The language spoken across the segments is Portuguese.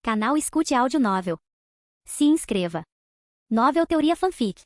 Canal Escute Áudio Novel. Se inscreva. Novel Teoria Fanfic.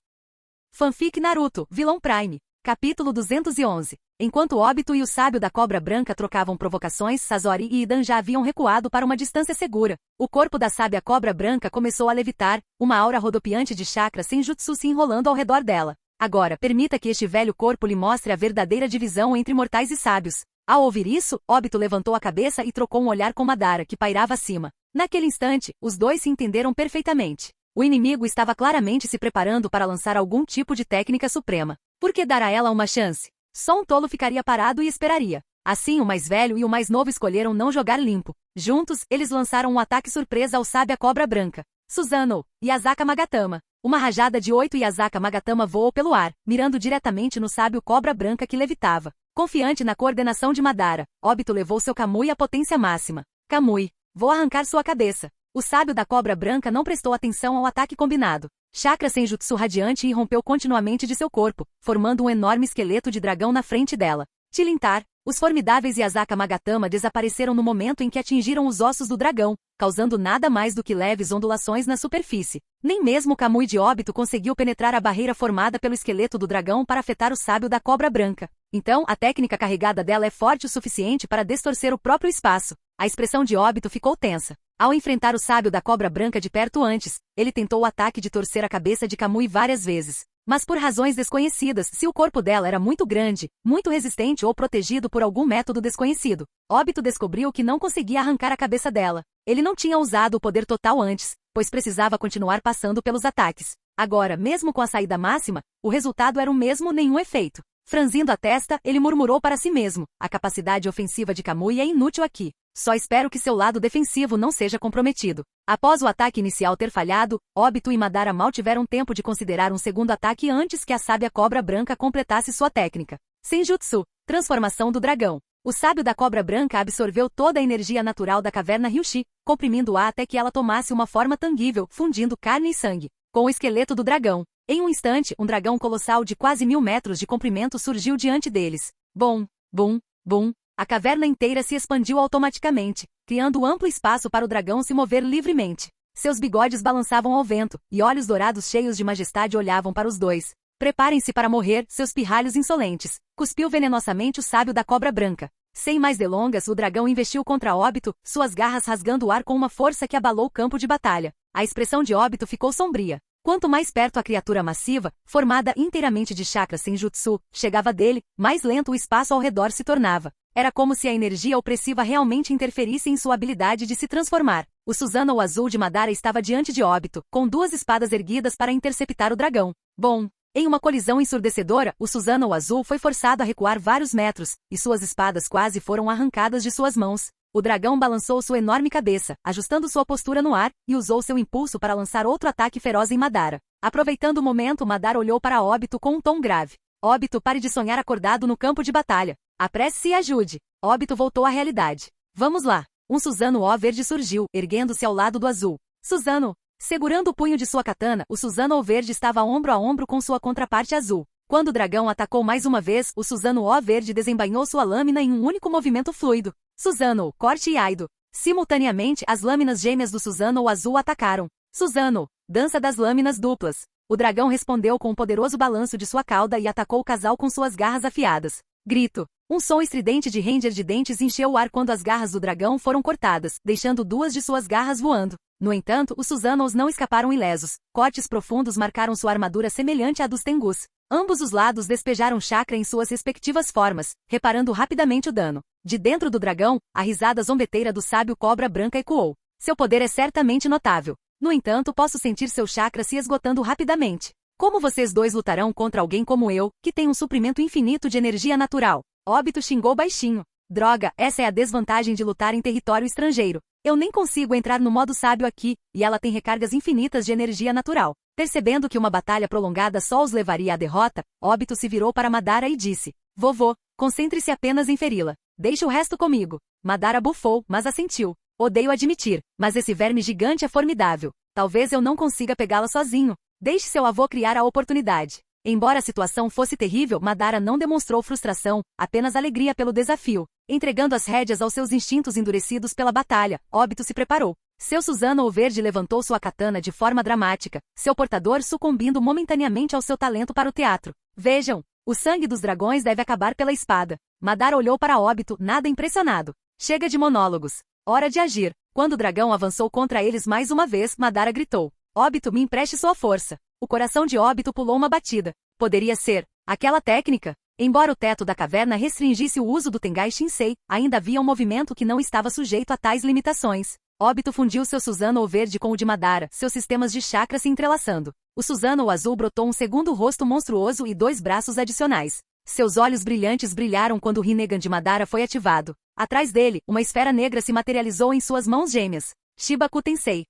Fanfic Naruto, Vilão Prime. Capítulo 211. Enquanto Obito e o sábio da Cobra Branca trocavam provocações, Sasori e Idan já haviam recuado para uma distância segura. O corpo da sábia Cobra Branca começou a levitar, uma aura rodopiante de chakra senjutsu se enrolando ao redor dela. Agora, permita que este velho corpo lhe mostre a verdadeira divisão entre mortais e sábios. Ao ouvir isso, Obito levantou a cabeça e trocou um olhar com Madara, que pairava acima. Naquele instante, os dois se entenderam perfeitamente. O inimigo estava claramente se preparando para lançar algum tipo de técnica suprema. Por que dar a ela uma chance? Só um tolo ficaria parado e esperaria. Assim, o mais velho e o mais novo escolheram não jogar limpo. Juntos, eles lançaram um ataque surpresa ao sábia Cobra Branca. Susanoo, Yazaka Magatama. Uma rajada de 8 Yazaka Magatama voou pelo ar, mirando diretamente no sábio Cobra Branca que levitava. Confiante na coordenação de Madara, Obito levou seu Kamui à potência máxima. Kamui, vou arrancar sua cabeça. O sábio da Cobra Branca não prestou atenção ao ataque combinado. Chakra senjutsu radiante irrompeu continuamente de seu corpo, formando um enorme esqueleto de dragão na frente dela. Tilintar, os formidáveis Yazaka Magatama desapareceram no momento em que atingiram os ossos do dragão, causando nada mais do que leves ondulações na superfície. Nem mesmo o Kamui de Obito conseguiu penetrar a barreira formada pelo esqueleto do dragão para afetar o sábio da Cobra Branca. Então, a técnica carregada dela é forte o suficiente para distorcer o próprio espaço. A expressão de Obito ficou tensa. Ao enfrentar o sábio da Cobra Branca de perto antes, ele tentou o ataque de torcer a cabeça de Kamui várias vezes. Mas por razões desconhecidas, se o corpo dela era muito grande, muito resistente ou protegido por algum método desconhecido, Obito descobriu que não conseguia arrancar a cabeça dela. Ele não tinha usado o poder total antes, pois precisava continuar passando pelos ataques. Agora, mesmo com a saída máxima, o resultado era o mesmo, nenhum efeito. Franzindo a testa, ele murmurou para si mesmo: a capacidade ofensiva de Kamui é inútil aqui. Só espero que seu lado defensivo não seja comprometido. Após o ataque inicial ter falhado, Obito e Madara mal tiveram tempo de considerar um segundo ataque antes que a sábia Cobra Branca completasse sua técnica. Senjutsu, transformação do dragão. O sábio da Cobra Branca absorveu toda a energia natural da caverna Ryushi, comprimindo-a até que ela tomasse uma forma tangível, fundindo carne e sangue com o esqueleto do dragão. Em um instante, um dragão colossal de quase 1000 metros de comprimento surgiu diante deles. Bum, bum, bum. A caverna inteira se expandiu automaticamente, criando amplo espaço para o dragão se mover livremente. Seus bigodes balançavam ao vento, e olhos dourados cheios de majestade olhavam para os dois. Preparem-se para morrer, seus pirralhos insolentes, cuspiu venenosamente o sábio da Cobra Branca. Sem mais delongas, o dragão investiu contra Obito, suas garras rasgando o ar com uma força que abalou o campo de batalha. A expressão de Obito ficou sombria. Quanto mais perto a criatura massiva, formada inteiramente de chakra senjutsu, chegava dele, mais lento o espaço ao redor se tornava. Era como se a energia opressiva realmente interferisse em sua habilidade de se transformar. O Susanoo azul de Madara estava diante de Obito, com 2 espadas erguidas para interceptar o dragão. Bom, em uma colisão ensurdecedora, o Susanoo azul foi forçado a recuar vários metros, e suas espadas quase foram arrancadas de suas mãos. O dragão balançou sua enorme cabeça, ajustando sua postura no ar, e usou seu impulso para lançar outro ataque feroz em Madara. Aproveitando o momento, Madara olhou para Obito com um tom grave. Obito, pare de sonhar acordado no campo de batalha. Apresse-se e ajude. Obito voltou à realidade. Vamos lá. Um Susanoo verde surgiu, erguendo-se ao lado do azul. Susanoo. Segurando o punho de sua katana, o Susanoo verde estava ombro a ombro com sua contraparte azul. Quando o dragão atacou mais uma vez, o Susanoo verde desembainhou sua lâmina em um único movimento fluido. Susanoo, corte e aido. Simultaneamente, as lâminas gêmeas do Susanoo azul atacaram. Susanoo, dança das lâminas duplas. O dragão respondeu com um poderoso balanço de sua cauda e atacou o casal com suas garras afiadas. Grito. Um som estridente de ranger de dentes encheu o ar quando as garras do dragão foram cortadas, deixando 2 de suas garras voando. No entanto, os Susanoos não escaparam ilesos. Cortes profundos marcaram sua armadura semelhante à dos Tengus. Ambos os lados despejaram chakra em suas respectivas formas, reparando rapidamente o dano. De dentro do dragão, a risada zombeteira do sábio Cobra Branca ecoou. Seu poder é certamente notável. No entanto, posso sentir seu chakra se esgotando rapidamente. Como vocês dois lutarão contra alguém como eu, que tem um suprimento infinito de energia natural? Obito xingou baixinho. Droga, essa é a desvantagem de lutar em território estrangeiro. Eu nem consigo entrar no modo sábio aqui, e ela tem recargas infinitas de energia natural. Percebendo que uma batalha prolongada só os levaria à derrota, Obito se virou para Madara e disse: Vovô, concentre-se apenas em feri-la. Deixe o resto comigo. Madara bufou, mas assentiu. Odeio admitir, mas esse verme gigante é formidável. Talvez eu não consiga pegá-la sozinho. Deixe seu avô criar a oportunidade. Embora a situação fosse terrível, Madara não demonstrou frustração, apenas alegria pelo desafio. Entregando as rédeas aos seus instintos endurecidos pela batalha, Obito se preparou. Seu Susanoo Verde levantou sua katana de forma dramática, seu portador sucumbindo momentaneamente ao seu talento para o teatro. Vejam, o sangue dos dragões deve acabar pela espada. Madara olhou para Obito, nada impressionado. Chega de monólogos. Hora de agir. Quando o dragão avançou contra eles mais uma vez, Madara gritou. Obito, me empreste sua força. O coração de Obito pulou uma batida. Poderia ser aquela técnica. Embora o teto da caverna restringisse o uso do Tengai Shinsei, ainda havia um movimento que não estava sujeito a tais limitações. Obito fundiu seu Susanoo Verde com o de Madara, seus sistemas de chakra se entrelaçando. O Susanoo Azul brotou um segundo rosto monstruoso e 2 braços adicionais. Seus olhos brilhantes brilharam quando o Rinnegan de Madara foi ativado. Atrás dele, uma esfera negra se materializou em suas mãos gêmeas. Shibaku Tensei.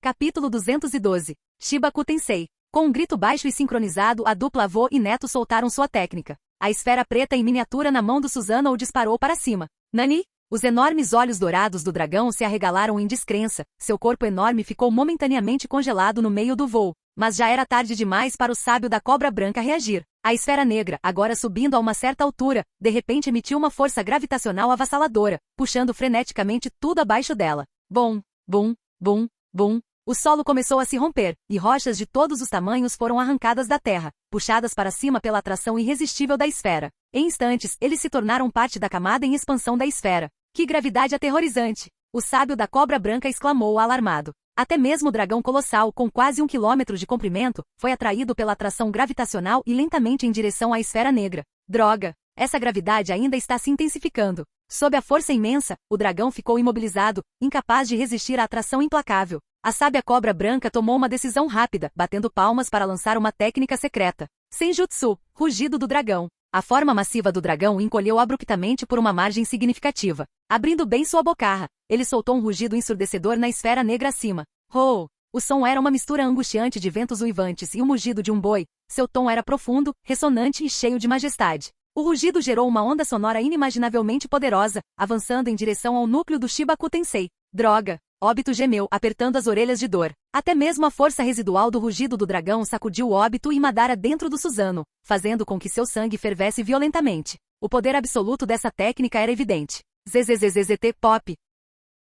Capítulo 212. Shibaku Tensei. Com um grito baixo e sincronizado, a dupla avô e neto soltaram sua técnica. A esfera preta em miniatura na mão do Susanoo disparou para cima. Nani? Os enormes olhos dourados do dragão se arregalaram em descrença, seu corpo enorme ficou momentaneamente congelado no meio do voo. Mas já era tarde demais para o sábio da cobra branca reagir. A esfera negra, agora subindo a uma certa altura, de repente emitiu uma força gravitacional avassaladora, puxando freneticamente tudo abaixo dela. Bum, bum, bum, bum. O solo começou a se romper, e rochas de todos os tamanhos foram arrancadas da terra, puxadas para cima pela atração irresistível da esfera. Em instantes, eles se tornaram parte da camada em expansão da esfera. Que gravidade aterrorizante! O sábio da cobra branca exclamou alarmado. Até mesmo o dragão colossal, com quase 1 quilômetro de comprimento, foi atraído pela atração gravitacional e lentamente em direção à esfera negra. Droga! Essa gravidade ainda está se intensificando. Sob a força imensa, o dragão ficou imobilizado, incapaz de resistir à atração implacável. A sábia cobra branca tomou uma decisão rápida, batendo palmas para lançar uma técnica secreta. Senjutsu, rugido do dragão. A forma massiva do dragão encolheu abruptamente por uma margem significativa. Abrindo bem sua bocarra, ele soltou um rugido ensurdecedor na esfera negra acima. Oh! O som era uma mistura angustiante de ventos uivantes e o mugido de um boi. Seu tom era profundo, ressonante e cheio de majestade. O rugido gerou uma onda sonora inimaginavelmente poderosa, avançando em direção ao núcleo do Shibaku Tensei. Droga! Obito gemeu, apertando as orelhas de dor. Até mesmo a força residual do rugido do dragão sacudiu Obito e Madara dentro do Susanoo, fazendo com que seu sangue fervesse violentamente. O poder absoluto dessa técnica era evidente. ZZZZT Pop.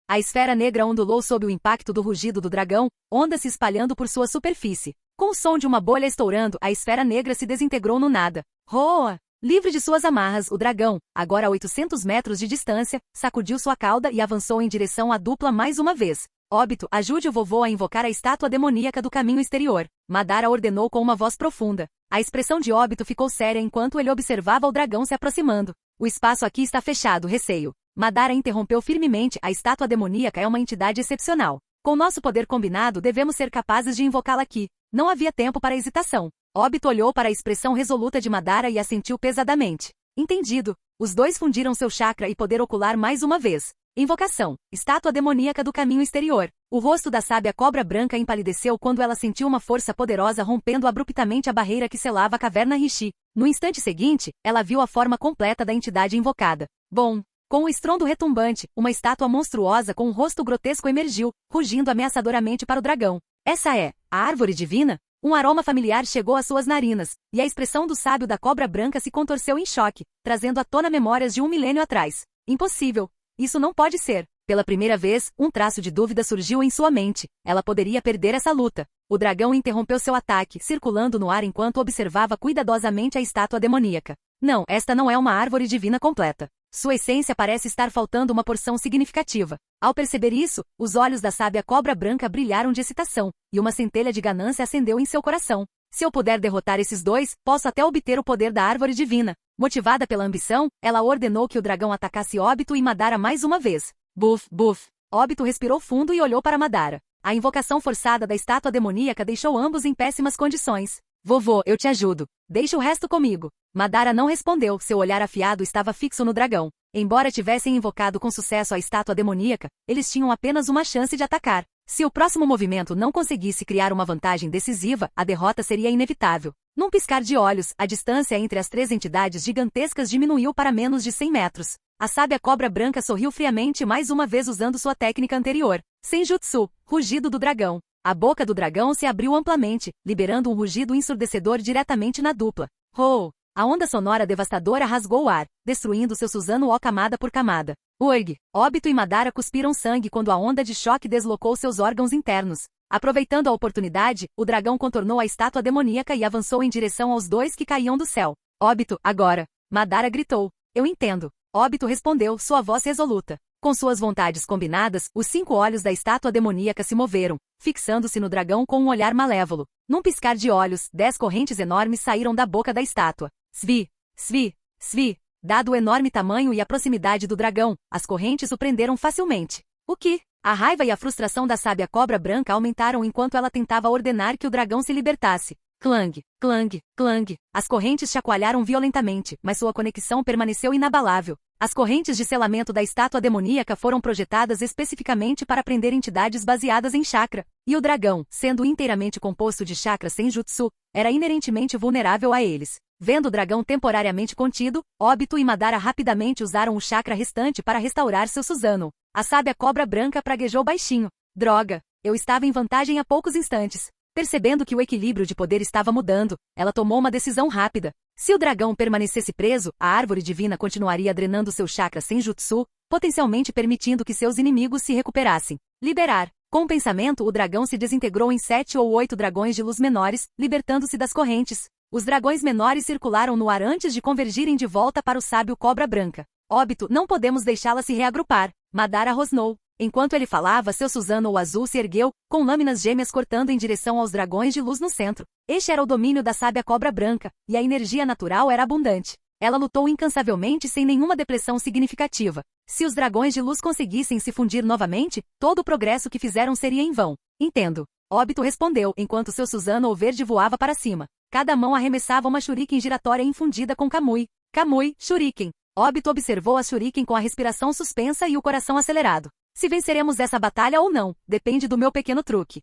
A esfera negra ondulou sob o impacto do rugido do dragão, ondas se espalhando por sua superfície. Com o som de uma bolha estourando, a esfera negra se desintegrou no nada. Roa! Livre de suas amarras, o dragão, agora a 800 metros de distância, sacudiu sua cauda e avançou em direção à dupla mais uma vez. Obito, ajude o vovô a invocar a estátua demoníaca do caminho exterior. Madara ordenou com uma voz profunda. A expressão de Obito ficou séria enquanto ele observava o dragão se aproximando. O espaço aqui está fechado, receio. Madara interrompeu firmemente, a estátua demoníaca é uma entidade excepcional. Com nosso poder combinado devemos ser capazes de invocá-la aqui. Não havia tempo para hesitação. Obito olhou para a expressão resoluta de Madara e assentiu pesadamente. Entendido. Os dois fundiram seu chakra e poder ocular mais uma vez. Invocação. Estátua demoníaca do caminho exterior. O rosto da sábia cobra branca empalideceu quando ela sentiu uma força poderosa rompendo abruptamente a barreira que selava a caverna Rishi. No instante seguinte, ela viu a forma completa da entidade invocada. Bom. Com um estrondo retumbante, uma estátua monstruosa com um rosto grotesco emergiu, rugindo ameaçadoramente para o dragão. Essa é a árvore divina? Um aroma familiar chegou às suas narinas, e a expressão do sábio da cobra branca se contorceu em choque, trazendo à tona memórias de 1 milênio atrás. Impossível. Isso não pode ser. Pela primeira vez, um traço de dúvida surgiu em sua mente. Ela poderia perder essa luta. O dragão interrompeu seu ataque, circulando no ar enquanto observava cuidadosamente a estátua demoníaca. Não, esta não é uma árvore divina completa. Sua essência parece estar faltando uma porção significativa. Ao perceber isso, os olhos da sábia cobra branca brilharam de excitação, e uma centelha de ganância acendeu em seu coração. Se eu puder derrotar esses dois, posso até obter o poder da árvore divina. Motivada pela ambição, ela ordenou que o dragão atacasse Obito e Madara mais uma vez. Buf, buf. Obito respirou fundo e olhou para Madara. A invocação forçada da estátua demoníaca deixou ambos em péssimas condições. Vovô, eu te ajudo. Deixa o resto comigo. Madara não respondeu, seu olhar afiado estava fixo no dragão. Embora tivessem invocado com sucesso a estátua demoníaca, eles tinham apenas uma chance de atacar. Se o próximo movimento não conseguisse criar uma vantagem decisiva, a derrota seria inevitável. Num piscar de olhos, a distância entre as 3 entidades gigantescas diminuiu para menos de 100 metros. A sábia cobra branca sorriu friamente mais uma vez usando sua técnica anterior. Senjutsu, rugido do dragão. A boca do dragão se abriu amplamente, liberando um rugido ensurdecedor diretamente na dupla. Oh! A onda sonora devastadora rasgou o ar, destruindo seu Suzano O camada por camada. Urg, Obito e Madara cuspiram sangue quando a onda de choque deslocou seus órgãos internos. Aproveitando a oportunidade, o dragão contornou a estátua demoníaca e avançou em direção aos dois que caíam do céu. Obito, agora! Madara gritou. Eu entendo. Obito respondeu, sua voz resoluta. Com suas vontades combinadas, os 5 olhos da estátua demoníaca se moveram, fixando-se no dragão com um olhar malévolo. Num piscar de olhos, 10 correntes enormes saíram da boca da estátua. Svi! Svi! Svi! Dado o enorme tamanho e a proximidade do dragão, as correntes o prenderam facilmente. O que? A raiva e a frustração da sábia cobra branca aumentaram enquanto ela tentava ordenar que o dragão se libertasse. Clang, clang, clang. As correntes chacoalharam violentamente, mas sua conexão permaneceu inabalável. As correntes de selamento da estátua demoníaca foram projetadas especificamente para prender entidades baseadas em chakra, e o dragão, sendo inteiramente composto de chakra senjutsu, era inerentemente vulnerável a eles. Vendo o dragão temporariamente contido, Obito e Madara rapidamente usaram o chakra restante para restaurar seu Suzano. A sábia cobra branca praguejou baixinho. Droga, eu estava em vantagem há poucos instantes. Percebendo que o equilíbrio de poder estava mudando, ela tomou uma decisão rápida. Se o dragão permanecesse preso, a árvore divina continuaria drenando seu chakra senjutsu, potencialmente permitindo que seus inimigos se recuperassem. Liberar. Com o pensamento, o dragão se desintegrou em 7 ou 8 dragões de luz menores, libertando-se das correntes. Os dragões menores circularam no ar antes de convergirem de volta para o sábio cobra branca. Obito, não podemos deixá-la se reagrupar. Madara rosnou. Enquanto ele falava, seu Suzano azul se ergueu, com lâminas gêmeas cortando em direção aos dragões de luz no centro. Este era o domínio da sábia cobra branca, e a energia natural era abundante. Ela lutou incansavelmente sem nenhuma depressão significativa. Se os dragões de luz conseguissem se fundir novamente, todo o progresso que fizeram seria em vão. Entendo. Obito respondeu, enquanto seu Suzano verde voava para cima. Cada mão arremessava uma shuriken giratória infundida com Kamui. Kamui, shuriken. Obito observou a shuriken com a respiração suspensa e o coração acelerado. Se venceremos essa batalha ou não, depende do meu pequeno truque.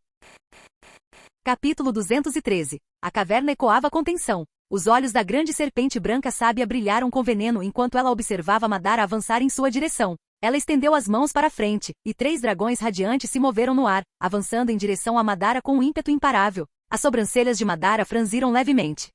Capítulo 213. A caverna ecoava com tensão. Os olhos da grande serpente branca sábia brilharam com veneno enquanto ela observava Madara avançar em sua direção. Ela estendeu as mãos para frente, e 3 dragões radiantes se moveram no ar, avançando em direção a Madara com um ímpeto imparável. As sobrancelhas de Madara franziram levemente.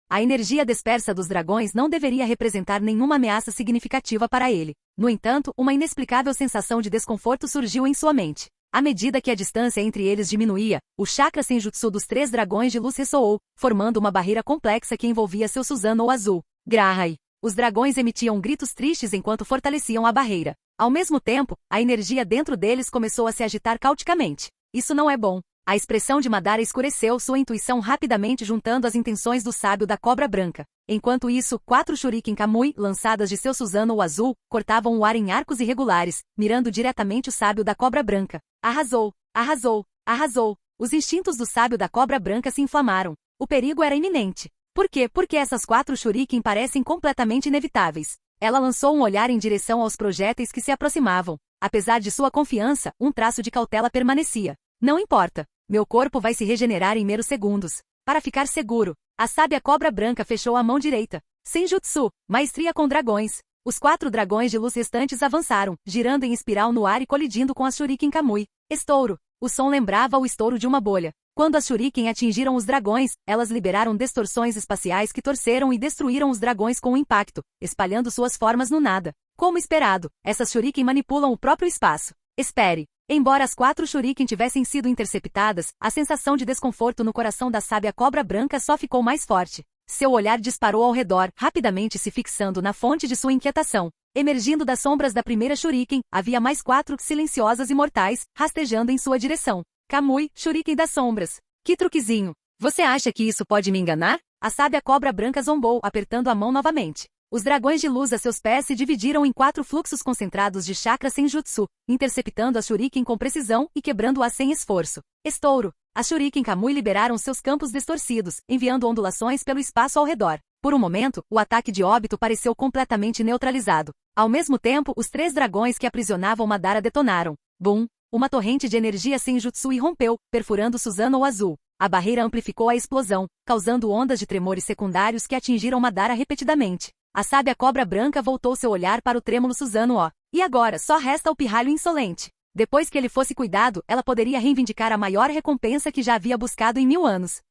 A energia dispersa dos dragões não deveria representar nenhuma ameaça significativa para ele. No entanto, uma inexplicável sensação de desconforto surgiu em sua mente. À medida que a distância entre eles diminuía, o chakra senjutsu dos 3 dragões de luz ressoou, formando uma barreira complexa que envolvia seu Suzano azul. Grahai. Os dragões emitiam gritos tristes enquanto fortaleciam a barreira. Ao mesmo tempo, a energia dentro deles começou a se agitar caoticamente. Isso não é bom. A expressão de Madara escureceu sua intuição rapidamente juntando as intenções do sábio da cobra branca. Enquanto isso, 4 shuriken Kamui, lançadas de seu Suzano azul, cortavam o ar em arcos irregulares, mirando diretamente o sábio da cobra branca. Arrasou! Arrasou! Arrasou! Os instintos do sábio da cobra branca se inflamaram. O perigo era iminente. Por quê? Porque essas 4 shuriken parecem completamente inevitáveis. Ela lançou um olhar em direção aos projéteis que se aproximavam. Apesar de sua confiança, um traço de cautela permanecia. Não importa. Meu corpo vai se regenerar em meros segundos. Para ficar seguro, a sábia cobra branca fechou a mão direita. Senjutsu, maestria com dragões. Os 4 dragões de luz restantes avançaram, girando em espiral no ar e colidindo com as shuriken Kamui. Estouro. O som lembrava o estouro de uma bolha. Quando as shuriken atingiram os dragões, elas liberaram distorções espaciais que torceram e destruíram os dragões com o impacto, espalhando suas formas no nada. Como esperado, essas shuriken manipulam o próprio espaço. Espere. Embora as 4 shuriken tivessem sido interceptadas, a sensação de desconforto no coração da sábia cobra branca só ficou mais forte. Seu olhar disparou ao redor, rapidamente se fixando na fonte de sua inquietação. Emergindo das sombras da primeira shuriken, havia mais 4 silenciosas e mortais, rastejando em sua direção. Kamui, shuriken das sombras. Que truquezinho! Você acha que isso pode me enganar? A sábia cobra branca zombou, apertando a mão novamente. Os dragões de luz a seus pés se dividiram em 4 fluxos concentrados de chakra senjutsu, interceptando a shuriken com precisão e quebrando-a sem esforço. Estouro! As shuriken Kamui liberaram seus campos distorcidos, enviando ondulações pelo espaço ao redor. Por um momento, o ataque de Obito pareceu completamente neutralizado. Ao mesmo tempo, os 3 dragões que aprisionavam Madara detonaram. Bum! Uma torrente de energia senjutsu irrompeu, perfurando Suzano azul. A barreira amplificou a explosão, causando ondas de tremores secundários que atingiram Madara repetidamente. A sábia cobra branca voltou seu olhar para o trêmulo Suzano O. E agora, só resta o pirralho insolente. Depois que ele fosse cuidado, ela poderia reivindicar a maior recompensa que já havia buscado em 1000 anos.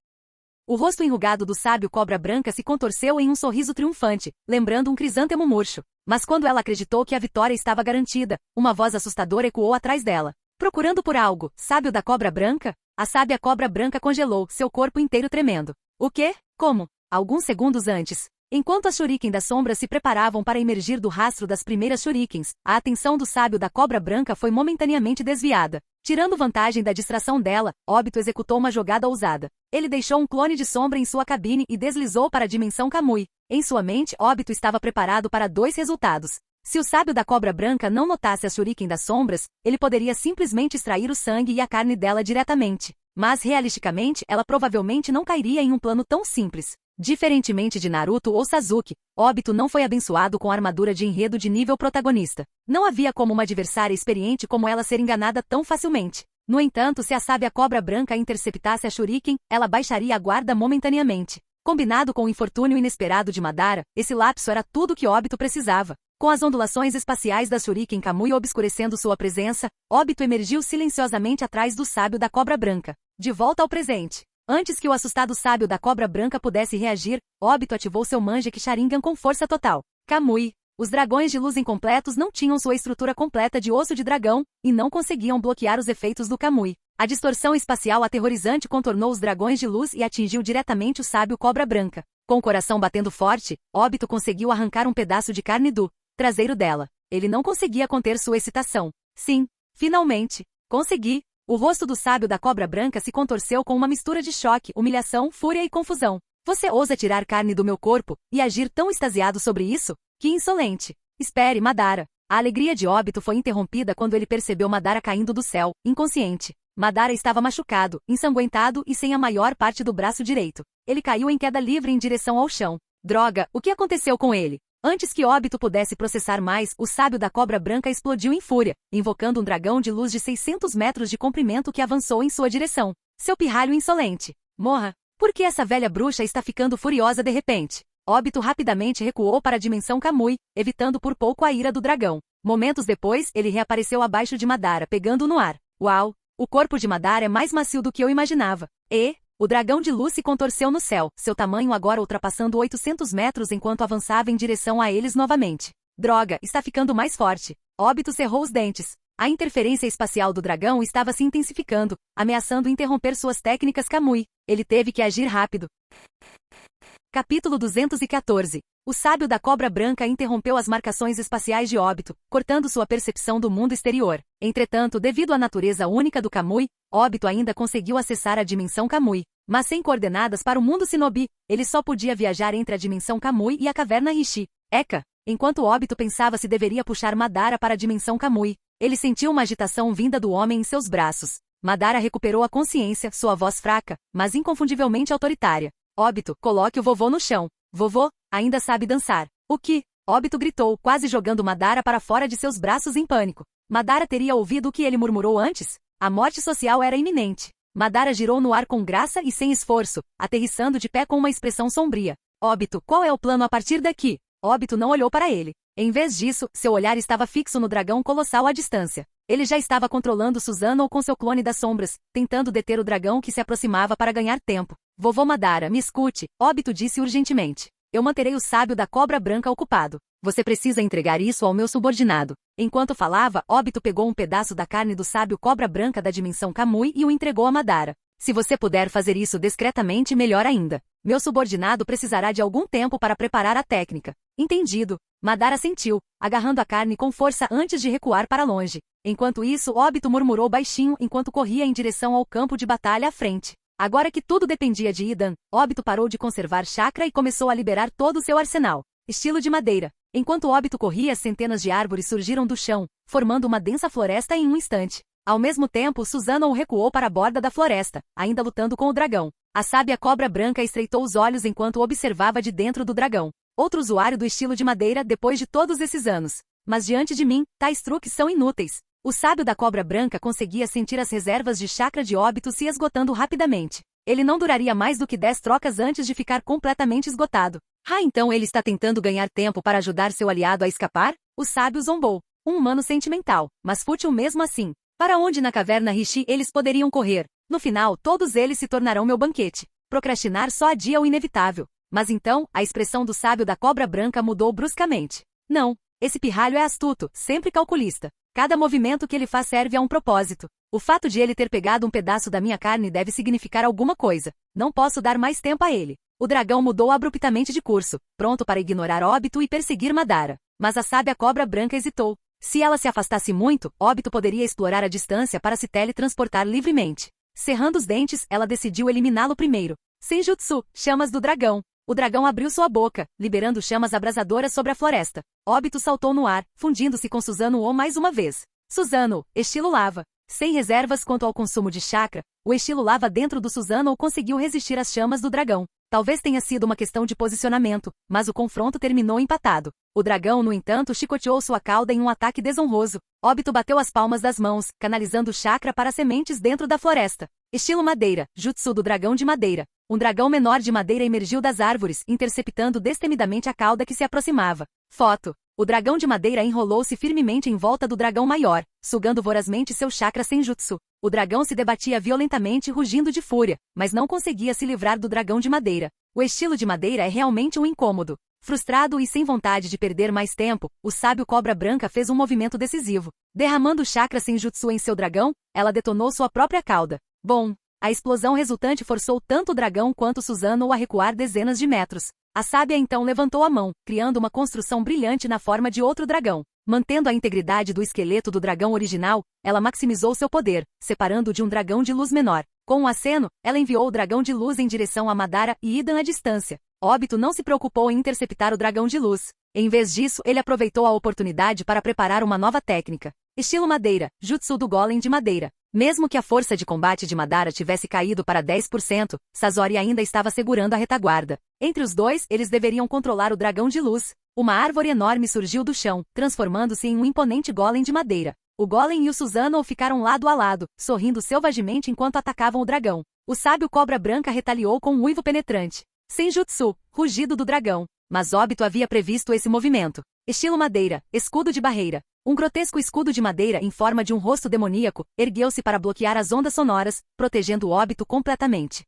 O rosto enrugado do sábio cobra branca se contorceu em um sorriso triunfante, lembrando um crisântemo murcho. Mas quando ela acreditou que a vitória estava garantida, uma voz assustadora ecoou atrás dela. Procurando por algo, sábio da cobra branca? A sábia cobra branca congelou, seu corpo inteiro tremendo. O quê? Como? Alguns segundos antes. Enquanto as shuriken das sombras se preparavam para emergir do rastro das primeiras shurikens, a atenção do sábio da cobra branca foi momentaneamente desviada. Tirando vantagem da distração dela, Obito executou uma jogada ousada. Ele deixou um clone de sombra em sua cabine e deslizou para a dimensão Kamui. Em sua mente, Obito estava preparado para 2 resultados. Se o sábio da cobra branca não notasse a shuriken das sombras, ele poderia simplesmente extrair o sangue e a carne dela diretamente. Mas, realisticamente, ela provavelmente não cairia em um plano tão simples. Diferentemente de Naruto ou Sasuke, Obito não foi abençoado com armadura de enredo de nível protagonista. Não havia como uma adversária experiente como ela ser enganada tão facilmente. No entanto, se a sábia cobra branca interceptasse a shuriken, ela baixaria a guarda momentaneamente. Combinado com o infortúnio inesperado de Madara, esse lapso era tudo que Obito precisava. Com as ondulações espaciais da shuriken Kamui obscurecendo sua presença, Obito emergiu silenciosamente atrás do sábio da cobra branca. De volta ao presente. Antes que o assustado sábio da cobra branca pudesse reagir, Obito ativou seu Mangekyou Sharingan com força total. Kamui. Os dragões de luz incompletos não tinham sua estrutura completa de osso de dragão, e não conseguiam bloquear os efeitos do Kamui. A distorção espacial aterrorizante contornou os dragões de luz e atingiu diretamente o sábio cobra branca. Com o coração batendo forte, Obito conseguiu arrancar um pedaço de carne do traseiro dela. Ele não conseguia conter sua excitação. Sim, finalmente. Consegui. O rosto do sábio da cobra branca se contorceu com uma mistura de choque, humilhação, fúria e confusão. Você ousa tirar carne do meu corpo e agir tão extasiado sobre isso? Que insolente! Espere, Madara. A alegria de Obito foi interrompida quando ele percebeu Madara caindo do céu, inconsciente. Madara estava machucado, ensanguentado e sem a maior parte do braço direito. Ele caiu em queda livre em direção ao chão. Droga, o que aconteceu com ele? Antes que Obito pudesse processar mais, o sábio da cobra branca explodiu em fúria, invocando um dragão de luz de 600 metros de comprimento que avançou em sua direção. Seu pirralho insolente. Morra! Por que essa velha bruxa está ficando furiosa de repente? Obito rapidamente recuou para a dimensão Kamui, evitando por pouco a ira do dragão. Momentos depois, ele reapareceu abaixo de Madara, pegando no ar. Uau! O corpo de Madara é mais macio do que eu imaginava. O dragão de luz se contorceu no céu, seu tamanho agora ultrapassando 800 metros enquanto avançava em direção a eles novamente. Droga, está ficando mais forte. Obito cerrou os dentes. A interferência espacial do dragão estava se intensificando, ameaçando interromper suas técnicas Kamui. Ele teve que agir rápido. Capítulo 214. O sábio da cobra branca interrompeu as marcações espaciais de Obito, cortando sua percepção do mundo exterior. Entretanto, devido à natureza única do Kamui, Obito ainda conseguiu acessar a dimensão Kamui. Mas sem coordenadas para o mundo Shinobi, ele só podia viajar entre a dimensão Kamui e a caverna Rishi. Eka! Enquanto Obito pensava se deveria puxar Madara para a dimensão Kamui, ele sentiu uma agitação vinda do homem em seus braços. Madara recuperou a consciência, sua voz fraca, mas inconfundivelmente autoritária. Obito, coloque o vovô no chão. Vovô, ainda sabe dançar. O que? Obito gritou, quase jogando Madara para fora de seus braços em pânico. Madara teria ouvido o que ele murmurou antes? A morte social era iminente. Madara girou no ar com graça e sem esforço, aterrissando de pé com uma expressão sombria. Obito, qual é o plano a partir daqui? Obito não olhou para ele. Em vez disso, seu olhar estava fixo no dragão colossal à distância. Ele já estava controlando Susanoo com seu clone das sombras, tentando deter o dragão que se aproximava para ganhar tempo. Vovô Madara, me escute, Obito disse urgentemente. Eu manterei o sábio da cobra branca ocupado. Você precisa entregar isso ao meu subordinado. Enquanto falava, Obito pegou um pedaço da carne do sábio cobra branca da dimensão Kamui e o entregou a Madara. Se você puder fazer isso discretamente, melhor ainda. Meu subordinado precisará de algum tempo para preparar a técnica. Entendido. Madara sentiu, agarrando a carne com força antes de recuar para longe. Enquanto isso, Obito murmurou baixinho enquanto corria em direção ao campo de batalha à frente. Agora que tudo dependia de Idan, Obito parou de conservar chakra e começou a liberar todo o seu arsenal. Estilo de madeira. Enquanto Obito corria, centenas de árvores surgiram do chão, formando uma densa floresta em um instante. Ao mesmo tempo, Susanoo recuou para a borda da floresta, ainda lutando com o dragão. A sábia cobra branca estreitou os olhos enquanto observava de dentro do dragão. Outro usuário do estilo de madeira depois de todos esses anos. Mas diante de mim, tais truques são inúteis. O sábio da cobra branca conseguia sentir as reservas de chakra de Obito se esgotando rapidamente. Ele não duraria mais do que 10 trocas antes de ficar completamente esgotado. Então ele está tentando ganhar tempo para ajudar seu aliado a escapar? O sábio zombou. Um humano sentimental, mas fútil mesmo assim. Para onde na caverna Rishi eles poderiam correr? No final, todos eles se tornarão meu banquete. procrastinar só adia o inevitável. Mas então, a expressão do sábio da cobra branca mudou bruscamente. Não, esse pirralho é astuto, sempre calculista. Cada movimento que ele faz serve a um propósito. O fato de ele ter pegado um pedaço da minha carne deve significar alguma coisa. Não posso dar mais tempo a ele. O dragão mudou abruptamente de curso, pronto para ignorar Óbito e perseguir Madara. Mas a sábia cobra branca hesitou. Se ela se afastasse muito, Óbito poderia explorar a distância para se teletransportar livremente. Cerrando os dentes, ela decidiu eliminá-lo primeiro. Senjutsu, chamas do dragão. O dragão abriu sua boca, liberando chamas abrasadoras sobre a floresta. Óbito saltou no ar, fundindo-se com Susanoo mais uma vez. Susanoo, estilo lava. Sem reservas quanto ao consumo de chakra, o estilo lava dentro do Susanoo conseguiu resistir às chamas do dragão. Talvez tenha sido uma questão de posicionamento, mas o confronto terminou empatado. O dragão, no entanto, chicoteou sua cauda em um ataque desonroso. Óbito bateu as palmas das mãos, canalizando chakra para sementes dentro da floresta. Estilo madeira, jutsu do dragão de madeira. Um dragão menor de madeira emergiu das árvores, interceptando destemidamente a cauda que se aproximava. Foto. O dragão de madeira enrolou-se firmemente em volta do dragão maior, sugando vorazmente seu chakra senjutsu. O dragão se debatia violentamente, rugindo de fúria, mas não conseguia se livrar do dragão de madeira. O estilo de madeira é realmente um incômodo. Frustrado e sem vontade de perder mais tempo, o sábio cobra branca fez um movimento decisivo. Derramando o chakra senjutsu em seu dragão, ela detonou sua própria cauda. Bom, a explosão resultante forçou tanto o dragão quanto Susanoo a recuar dezenas de metros. A sábia então levantou a mão, criando uma construção brilhante na forma de outro dragão. Mantendo a integridade do esqueleto do dragão original, ela maximizou seu poder, separando de um dragão de luz menor. Com um aceno, ela enviou o dragão de luz em direção a Madara e Idan à distância. Óbito não se preocupou em interceptar o dragão de luz. Em vez disso, ele aproveitou a oportunidade para preparar uma nova técnica. Estilo madeira, jutsu do golem de madeira. Mesmo que a força de combate de Madara tivesse caído para 10%, Sasori ainda estava segurando a retaguarda. Entre os dois, eles deveriam controlar o dragão de luz. Uma árvore enorme surgiu do chão, transformando-se em um imponente golem de madeira. O golem e o Susanoo ficaram lado a lado, sorrindo selvagemente enquanto atacavam o dragão. O sábio cobra branca retaliou com um uivo penetrante. Senjutsu, rugido do dragão. Mas Óbito havia previsto esse movimento. Estilo madeira, escudo de barreira. Um grotesco escudo de madeira em forma de um rosto demoníaco ergueu-se para bloquear as ondas sonoras, protegendo Óbito completamente.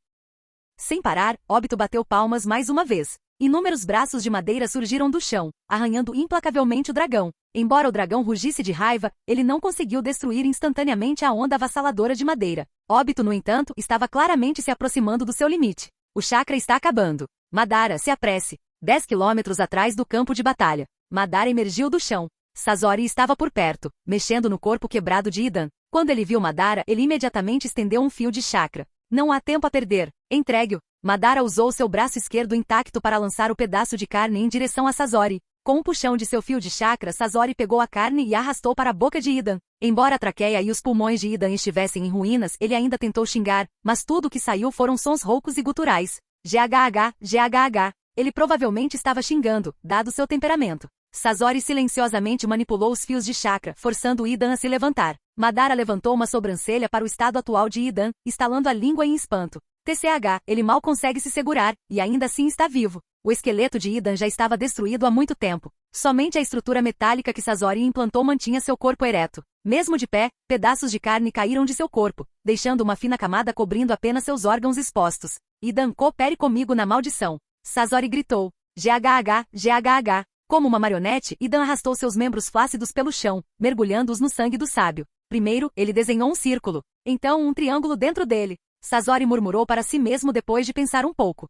Sem parar, Óbito bateu palmas mais uma vez. Inúmeros braços de madeira surgiram do chão, arranhando implacavelmente o dragão. Embora o dragão rugisse de raiva, ele não conseguiu destruir instantaneamente a onda avassaladora de madeira. Óbito, no entanto, estava claramente se aproximando do seu limite. O chakra está acabando. Madara, se apresse. 10 quilômetros atrás do campo de batalha. Madara emergiu do chão. Sasori estava por perto, mexendo no corpo quebrado de Idan. Quando ele viu Madara, ele imediatamente estendeu um fio de chakra. Não há tempo a perder. Entregue-o. Madara usou seu braço esquerdo intacto para lançar o pedaço de carne em direção a Sasori. Com um puxão de seu fio de chakra, Sasori pegou a carne e a arrastou para a boca de Idan. Embora a traqueia e os pulmões de Idan estivessem em ruínas, ele ainda tentou xingar, mas tudo o que saiu foram sons roucos e guturais. GHH, GHH. Ele provavelmente estava xingando, dado seu temperamento. Sasori silenciosamente manipulou os fios de chakra, forçando Idan a se levantar. Madara levantou uma sobrancelha para o estado atual de Idan, estalando a língua em espanto. TCH, ele mal consegue se segurar, e ainda assim está vivo. O esqueleto de Idan já estava destruído há muito tempo. Somente a estrutura metálica que Sasori implantou mantinha seu corpo ereto. Mesmo de pé, pedaços de carne caíram de seu corpo, deixando uma fina camada cobrindo apenas seus órgãos expostos. Idan, coopere comigo na maldição. Sasori gritou. GHH, GHH. Como uma marionete, Idan arrastou seus membros flácidos pelo chão, mergulhando-os no sangue do sábio. Primeiro, ele desenhou um círculo. Então um triângulo dentro dele. Sasori murmurou para si mesmo depois de pensar um pouco.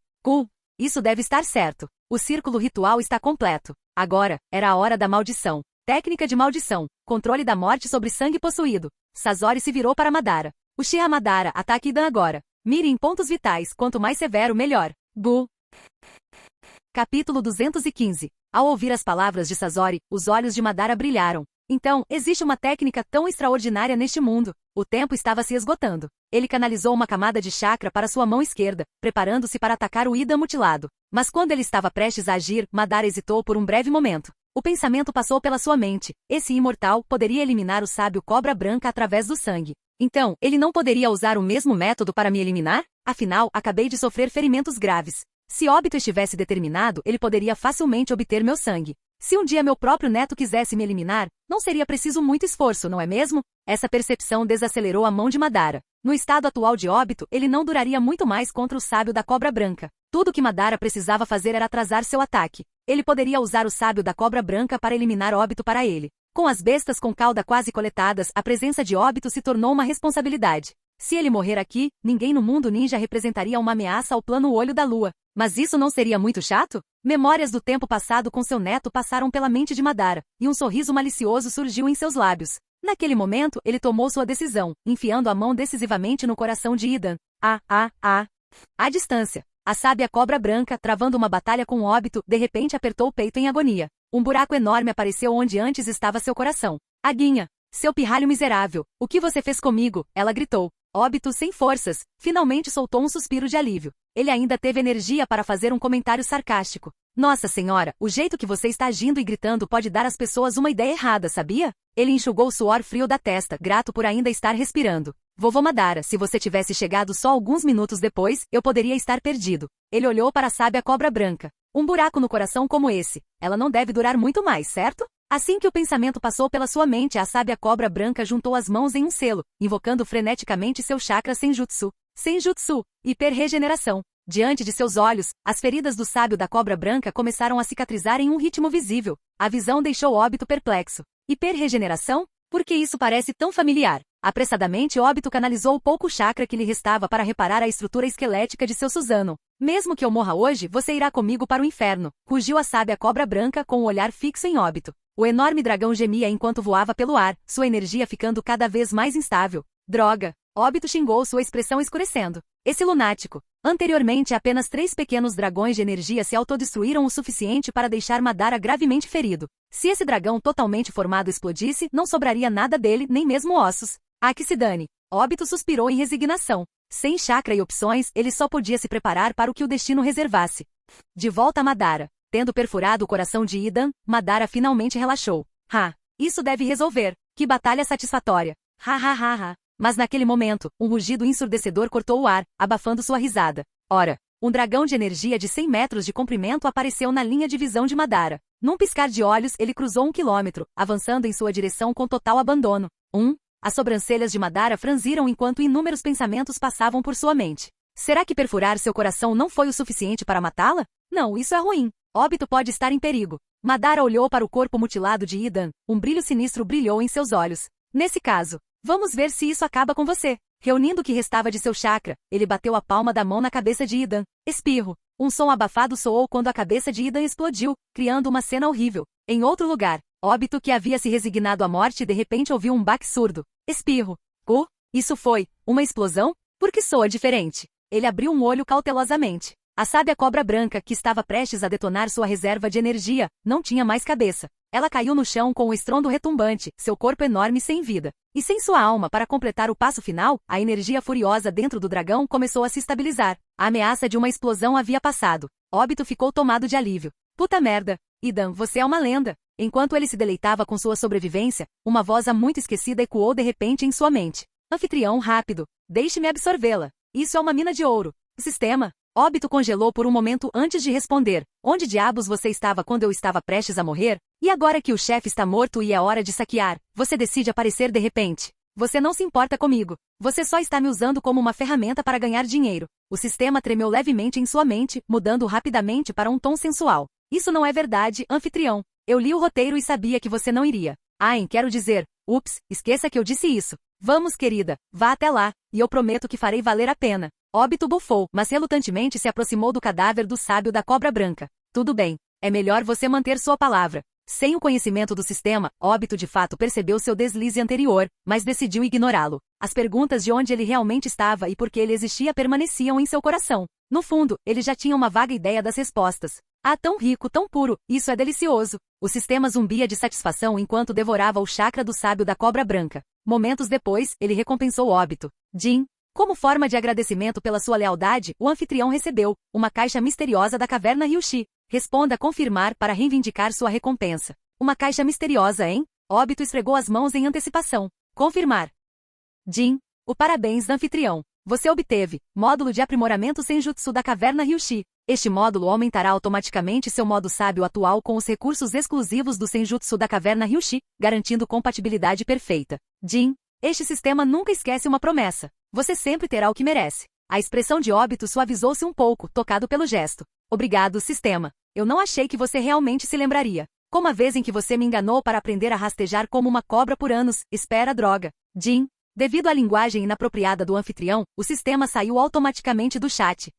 Isso deve estar certo. O círculo ritual está completo. Agora, era a hora da maldição. Técnica de maldição. Controle da morte sobre sangue possuído. Sasori se virou para Madara. Uchiha Madara, ataque Idan agora. Mire em pontos vitais, quanto mais severo, melhor. Capítulo 215. Ao ouvir as palavras de Sasori, os olhos de Madara brilharam. Então, existe uma técnica tão extraordinária neste mundo. O tempo estava se esgotando. Ele canalizou uma camada de chakra para sua mão esquerda, preparando-se para atacar o Idan mutilado. Mas quando ele estava prestes a agir, Madara hesitou por um breve momento. O pensamento passou pela sua mente. Esse imortal poderia eliminar o sábio cobra branca através do sangue. Então, ele não poderia usar o mesmo método para me eliminar? Afinal, acabei de sofrer ferimentos graves. Se Óbito estivesse determinado, ele poderia facilmente obter meu sangue. Se um dia meu próprio neto quisesse me eliminar, não seria preciso muito esforço, não é mesmo? Essa percepção desacelerou a mão de Madara. No estado atual de Obito, ele não duraria muito mais contra o sábio da Cobra Branca. Tudo que Madara precisava fazer era atrasar seu ataque. Ele poderia usar o sábio da Cobra Branca para eliminar Obito para ele. Com as bestas com cauda quase coletadas, a presença de Obito se tornou uma responsabilidade. Se ele morrer aqui, ninguém no mundo ninja representaria uma ameaça ao plano Olho da Lua. Mas isso não seria muito chato? Memórias do tempo passado com seu neto passaram pela mente de Madara, e um sorriso malicioso surgiu em seus lábios. Naquele momento, ele tomou sua decisão, enfiando a mão decisivamente no coração de Idan. À distância, a sábia Cobra Branca, travando uma batalha com Obito, de repente apertou o peito em agonia. Um buraco enorme apareceu onde antes estava seu coração. Aguinha, seu pirralho miserável, o que você fez comigo? Ela gritou. Obito, sem forças, finalmente soltou um suspiro de alívio. Ele ainda teve energia para fazer um comentário sarcástico. Nossa senhora, o jeito que você está agindo e gritando pode dar às pessoas uma ideia errada, sabia? Ele enxugou o suor frio da testa, grato por ainda estar respirando. Vovô Madara, se você tivesse chegado só alguns minutos depois, eu poderia estar perdido. Ele olhou para a sábia Cobra Branca. Um buraco no coração como esse. Ela não deve durar muito mais, certo? Assim que o pensamento passou pela sua mente, a sábia Cobra Branca juntou as mãos em um selo, invocando freneticamente seu chakra Senjutsu. Senjutsu, hiperregeneração. Diante de seus olhos, as feridas do sábio da Cobra Branca começaram a cicatrizar em um ritmo visível. A visão deixou Obito perplexo. Hiperregeneração? Por que isso parece tão familiar? Apressadamente, Obito canalizou o pouco chakra que lhe restava para reparar a estrutura esquelética de seu Susanoo. Mesmo que eu morra hoje, você irá comigo para o inferno, rugiu a sábia Cobra Branca com o olhar fixo em Obito. O enorme dragão gemia enquanto voava pelo ar, sua energia ficando cada vez mais instável. Droga! Obito xingou, sua expressão escurecendo. Esse lunático. Anteriormente, apenas 3 pequenos dragões de energia se autodestruíram o suficiente para deixar Madara gravemente ferido. Se esse dragão totalmente formado explodisse, não sobraria nada dele, nem mesmo ossos. Ah, que se dane! Obito suspirou em resignação. Sem chakra e opções, ele só podia se preparar para o que o destino reservasse. De volta a Madara. Tendo perfurado o coração de Idan, Madara finalmente relaxou. Isso deve resolver. Que batalha satisfatória. Mas naquele momento, um rugido ensurdecedor cortou o ar, abafando sua risada. Ora, um dragão de energia de 100 metros de comprimento apareceu na linha de visão de Madara. Num piscar de olhos, ele cruzou 1 quilômetro, avançando em sua direção com total abandono. As sobrancelhas de Madara franziram enquanto inúmeros pensamentos passavam por sua mente. Será que perfurar seu coração não foi o suficiente para matá-la? Não, isso é ruim. Obito pode estar em perigo. Madara olhou para o corpo mutilado de Idan. Um brilho sinistro brilhou em seus olhos. Nesse caso, vamos ver se isso acaba com você. Reunindo o que restava de seu chakra, ele bateu a palma da mão na cabeça de Idan. Espirro. Um som abafado soou quando a cabeça de Idan explodiu, criando uma cena horrível. Em outro lugar, Obito, que havia se resignado à morte, de repente ouviu um baque surdo. Espirro. Isso foi uma explosão? Por que soa diferente? Ele abriu um olho cautelosamente. A sábia Cobra Branca, que estava prestes a detonar sua reserva de energia, não tinha mais cabeça. Ela caiu no chão com um estrondo retumbante, seu corpo enorme sem vida. E sem sua alma para completar o passo final, a energia furiosa dentro do dragão começou a se estabilizar. A ameaça de uma explosão havia passado. Obito ficou tomado de alívio. Puta merda! Idan, você é uma lenda! Enquanto ele se deleitava com sua sobrevivência, uma voz há muito esquecida ecoou de repente em sua mente. Anfitrião, rápido! Deixe-me absorvê-la! Isso é uma mina de ouro! Sistema! Obito congelou por um momento antes de responder. Onde diabos você estava quando eu estava prestes a morrer? E agora que o chefe está morto e é hora de saquear, você decide aparecer de repente. Você não se importa comigo. Você só está me usando como uma ferramenta para ganhar dinheiro. O sistema tremeu levemente em sua mente, mudando rapidamente para um tom sensual. Isso não é verdade, anfitrião. Eu li o roteiro e sabia que você não iria. Quero dizer, ups, esqueça que eu disse isso. Vamos, querida, vá até lá, e eu prometo que farei valer a pena. Obito bufou, mas relutantemente se aproximou do cadáver do sábio da Cobra Branca. Tudo bem, é melhor você manter sua palavra. Sem o conhecimento do sistema, Obito de fato percebeu seu deslize anterior, mas decidiu ignorá-lo. As perguntas de onde ele realmente estava e por que ele existia permaneciam em seu coração. No fundo, ele já tinha uma vaga ideia das respostas. Tão rico, tão puro, isso é delicioso. O sistema zumbia de satisfação enquanto devorava o chakra do sábio da Cobra Branca. Momentos depois, ele recompensou Obito. Como forma de agradecimento pela sua lealdade, o anfitrião recebeu uma caixa misteriosa da caverna Ryushi. Responda a confirmar para reivindicar sua recompensa. Uma caixa misteriosa, hein? Obito esfregou as mãos em antecipação. Confirmar. O parabéns, anfitrião. Você obteve módulo de aprimoramento Senjutsu da Caverna Ryushi. Este módulo aumentará automaticamente seu modo sábio atual com os recursos exclusivos do Senjutsu da Caverna Ryushi, garantindo compatibilidade perfeita. Jin, este sistema nunca esquece uma promessa. Você sempre terá o que merece. A expressão de Obito suavizou-se um pouco, tocado pelo gesto. Obrigado, sistema. Eu não achei que você realmente se lembraria. Como a vez em que você me enganou para aprender a rastejar como uma cobra por anos, espera droga. Jin, devido à linguagem inapropriada do anfitrião, o sistema saiu automaticamente do chat.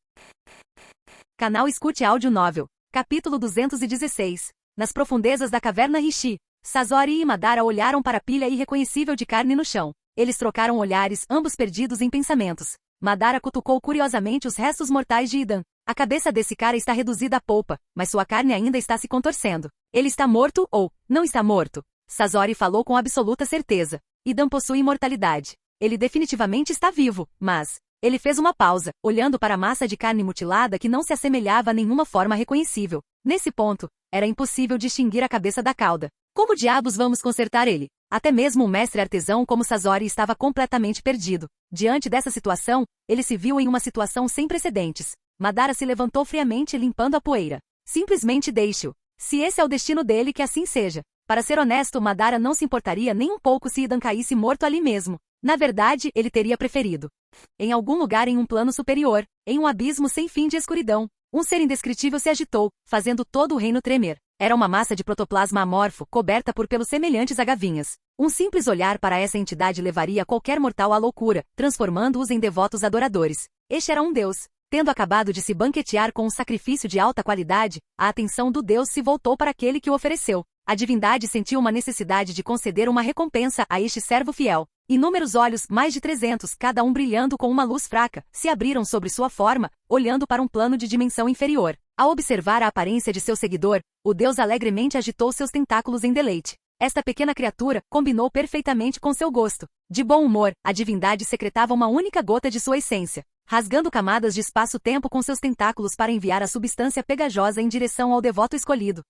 Canal Escute Áudio Novel. Capítulo 216. Nas profundezas da caverna Rishi, Sasori e Madara olharam para a pilha irreconhecível de carne no chão. Eles trocaram olhares, ambos perdidos em pensamentos. Madara cutucou curiosamente os restos mortais de Idan. A cabeça desse cara está reduzida a polpa, mas sua carne ainda está se contorcendo. Ele está morto ou não está morto? Sasori falou com absoluta certeza. Idan possui imortalidade. Ele definitivamente está vivo, mas... Ele fez uma pausa, olhando para a massa de carne mutilada que não se assemelhava a nenhuma forma reconhecível. Nesse ponto, era impossível distinguir a cabeça da cauda. Como diabos vamos consertar ele? Até mesmo um mestre artesão como Sasori estava completamente perdido. Diante dessa situação, ele se viu em uma situação sem precedentes. Madara se levantou friamente limpando a poeira. Simplesmente deixe-o. Se esse é o destino dele, que assim seja. Para ser honesto, Madara não se importaria nem um pouco se Idan caísse morto ali mesmo. Na verdade, ele teria preferido. Em algum lugar em um plano superior, em um abismo sem fim de escuridão, um ser indescritível se agitou, fazendo todo o reino tremer. Era uma massa de protoplasma amorfo, coberta por pelos semelhantes a gavinhas. Um simples olhar para essa entidade levaria qualquer mortal à loucura, transformando-os em devotos adoradores. Este era um deus. Tendo acabado de se banquetear com um sacrifício de alta qualidade, a atenção do deus se voltou para aquele que o ofereceu. A divindade sentiu uma necessidade de conceder uma recompensa a este servo fiel. Inúmeros olhos, mais de 300, cada um brilhando com uma luz fraca, se abriram sobre sua forma, olhando para um plano de dimensão inferior. Ao observar a aparência de seu seguidor, o deus alegremente agitou seus tentáculos em deleite. Esta pequena criatura combinou perfeitamente com seu gosto. De bom humor, a divindade secretava uma única gota de sua essência, rasgando camadas de espaço-tempo com seus tentáculos para enviar a substância pegajosa em direção ao devoto escolhido.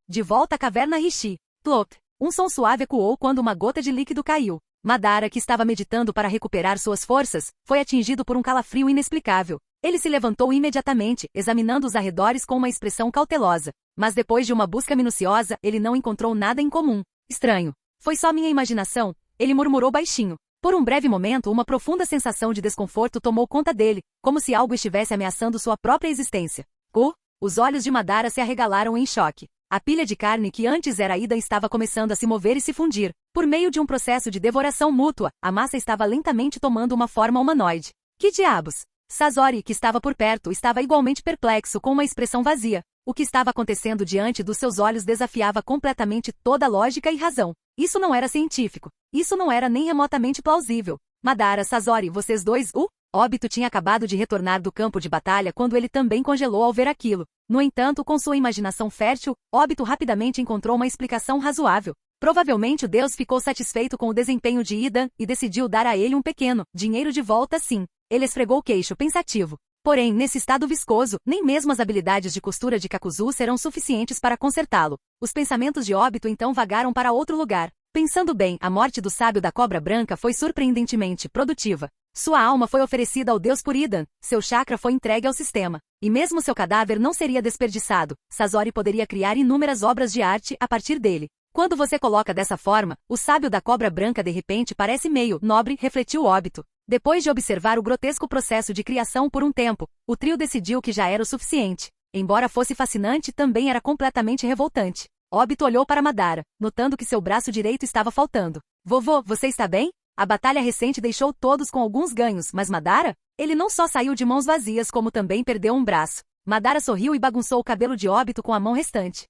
De volta à caverna Rishi. Plop! Um som suave ecoou quando uma gota de líquido caiu. Madara, que estava meditando para recuperar suas forças, foi atingido por um calafrio inexplicável. Ele se levantou imediatamente, examinando os arredores com uma expressão cautelosa. Mas depois de uma busca minuciosa, ele não encontrou nada em comum. Estranho. Foi só minha imaginação, ele murmurou baixinho. Por um breve momento, uma profunda sensação de desconforto tomou conta dele, como se algo estivesse ameaçando sua própria existência. Os olhos de Madara se arregalaram em choque. A pilha de carne que antes era Idan estava começando a se mover e se fundir. Por meio de um processo de devoração mútua, a massa estava lentamente tomando uma forma humanoide. Que diabos? Sasori, que estava por perto, estava igualmente perplexo com uma expressão vazia. O que estava acontecendo diante dos seus olhos desafiava completamente toda lógica e razão. Isso não era científico. Isso não era nem remotamente plausível. Madara, Sasori, vocês dois, Obito tinha acabado de retornar do campo de batalha quando ele também congelou ao ver aquilo. No entanto, com sua imaginação fértil, Obito rapidamente encontrou uma explicação razoável. Provavelmente o deus ficou satisfeito com o desempenho de Idan e decidiu dar a ele um pequeno dinheiro de volta sim. Ele esfregou o queixo pensativo. Porém, nesse estado viscoso, nem mesmo as habilidades de costura de Kakuzu serão suficientes para consertá-lo. Os pensamentos de Obito então vagaram para outro lugar. Pensando bem, a morte do sábio da cobra branca foi surpreendentemente produtiva. Sua alma foi oferecida ao deus por Idan, seu chakra foi entregue ao sistema. E mesmo seu cadáver não seria desperdiçado, Sasori poderia criar inúmeras obras de arte a partir dele. Quando você coloca dessa forma, o sábio da cobra branca de repente parece meio nobre, refletiu Obito. Depois de observar o grotesco processo de criação por um tempo, o trio decidiu que já era o suficiente. Embora fosse fascinante, também era completamente revoltante. Obito olhou para Madara, notando que seu braço direito estava faltando. Vovô, você está bem? A batalha recente deixou todos com alguns ganhos, mas Madara? Ele não só saiu de mãos vazias como também perdeu um braço. Madara sorriu e bagunçou o cabelo de Obito com a mão restante.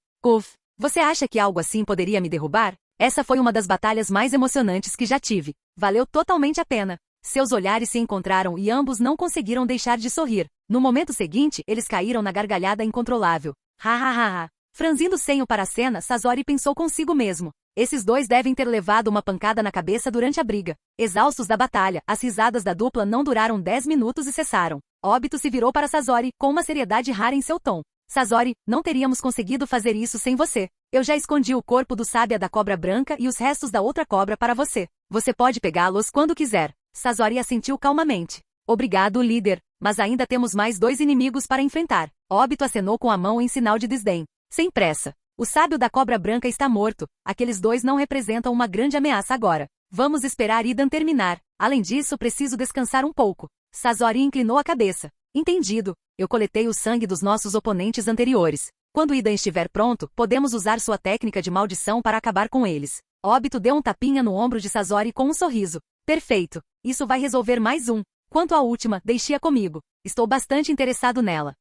Você acha que algo assim poderia me derrubar? Essa foi uma das batalhas mais emocionantes que já tive. Valeu totalmente a pena. Seus olhares se encontraram e ambos não conseguiram deixar de sorrir. No momento seguinte, eles caíram na gargalhada incontrolável. Ha. Franzindo o senho para a cena, Sasori pensou consigo mesmo. Esses dois devem ter levado uma pancada na cabeça durante a briga. Exaustos da batalha, as risadas da dupla não duraram 10 minutos e cessaram. Obito se virou para Sasori, com uma seriedade rara em seu tom. Sasori, não teríamos conseguido fazer isso sem você. Eu já escondi o corpo do sábia da cobra branca e os restos da outra cobra para você. Você pode pegá-los quando quiser. Sasori assentiu calmamente. Obrigado, líder, mas ainda temos mais 2 inimigos para enfrentar. Óbito acenou com a mão em sinal de desdém. Sem pressa. O sábio da cobra branca está morto. Aqueles 2 não representam uma grande ameaça agora. Vamos esperar Idan terminar. Além disso, preciso descansar um pouco. Sazori inclinou a cabeça. Entendido. Eu coletei o sangue dos nossos oponentes anteriores. Quando Idan estiver pronto, podemos usar sua técnica de maldição para acabar com eles. Óbito deu um tapinha no ombro de Sazori com um sorriso. Perfeito. Isso vai resolver mais um. Quanto à última, deixe-a comigo. Estou bastante interessado nela.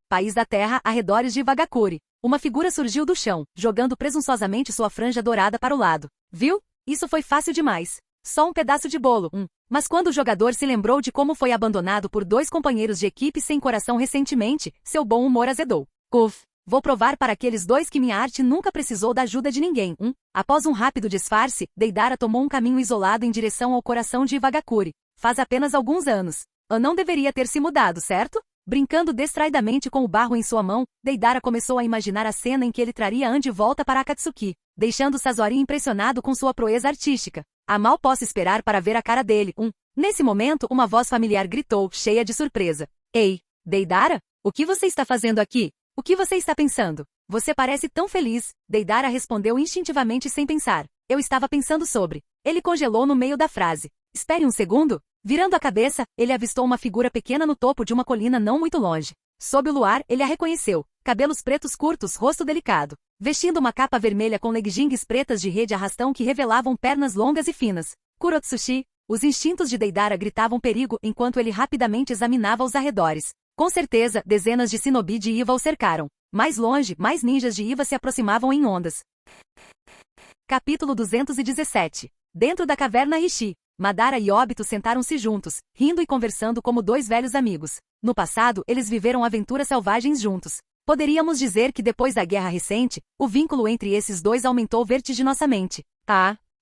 País da Terra, arredores de Vagakuri. Uma figura surgiu do chão, jogando presunçosamente sua franja dourada para o lado. Viu? Isso foi fácil demais. Só um pedaço de bolo. Mas quando o jogador se lembrou de como foi abandonado por 2 companheiros de equipe sem coração recentemente, seu bom humor azedou. Uf. Vou provar para aqueles 2 que minha arte nunca precisou da ajuda de ninguém. Após um rápido disfarce, Deidara tomou um caminho isolado em direção ao coração de Vagakuri. Faz apenas alguns anos. Não deveria ter se mudado, certo? Brincando distraidamente com o barro em sua mão, Deidara começou a imaginar a cena em que ele traria An de volta para Akatsuki, deixando Sazori impressionado com sua proeza artística. Mal posso esperar para ver a cara dele. Nesse momento, uma voz familiar gritou, cheia de surpresa. Ei, Deidara? O que você está fazendo aqui? O que você está pensando? Você parece tão feliz. Deidara respondeu instintivamente sem pensar. Eu estava pensando sobre. Ele congelou no meio da frase. Espere um segundo. Virando a cabeça, ele avistou uma figura pequena no topo de uma colina não muito longe. Sob o luar, ele a reconheceu. Cabelos pretos curtos, rosto delicado. Vestindo uma capa vermelha com leggings pretas de rede arrastão que revelavam pernas longas e finas. Kurotsushi. Os instintos de Deidara gritavam perigo enquanto ele rapidamente examinava os arredores. Com certeza, dezenas de shinobi de Iva o cercaram. Mais longe, mais ninjas de Iva se aproximavam em ondas. Capítulo 217. Dentro da caverna Rishi, Madara e Obito sentaram-se juntos, rindo e conversando como 2 velhos amigos. No passado, eles viveram aventuras selvagens juntos. Poderíamos dizer que depois da guerra recente, o vínculo entre esses 2 aumentou vertiginosamente.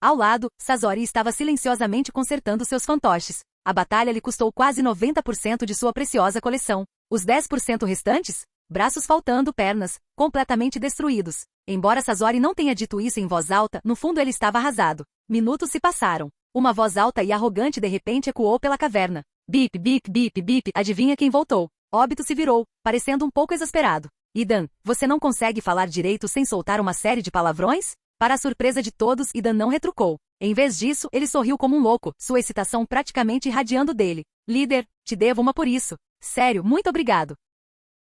Ao lado, Sazori estava silenciosamente consertando seus fantoches. A batalha lhe custou quase 90% de sua preciosa coleção. Os 10% restantes? Braços faltando, pernas, completamente destruídos. Embora Sazori não tenha dito isso em voz alta, no fundo ele estava arrasado. Minutos se passaram. Uma voz alta e arrogante de repente ecoou pela caverna. Bip, bip, bip, bip, adivinha quem voltou? Óbito se virou, parecendo um pouco exasperado. Idan, você não consegue falar direito sem soltar uma série de palavrões? Para a surpresa de todos, Idan não retrucou. Em vez disso, ele sorriu como um louco, sua excitação praticamente irradiando dele. Líder, te devo uma por isso. Sério, muito obrigado.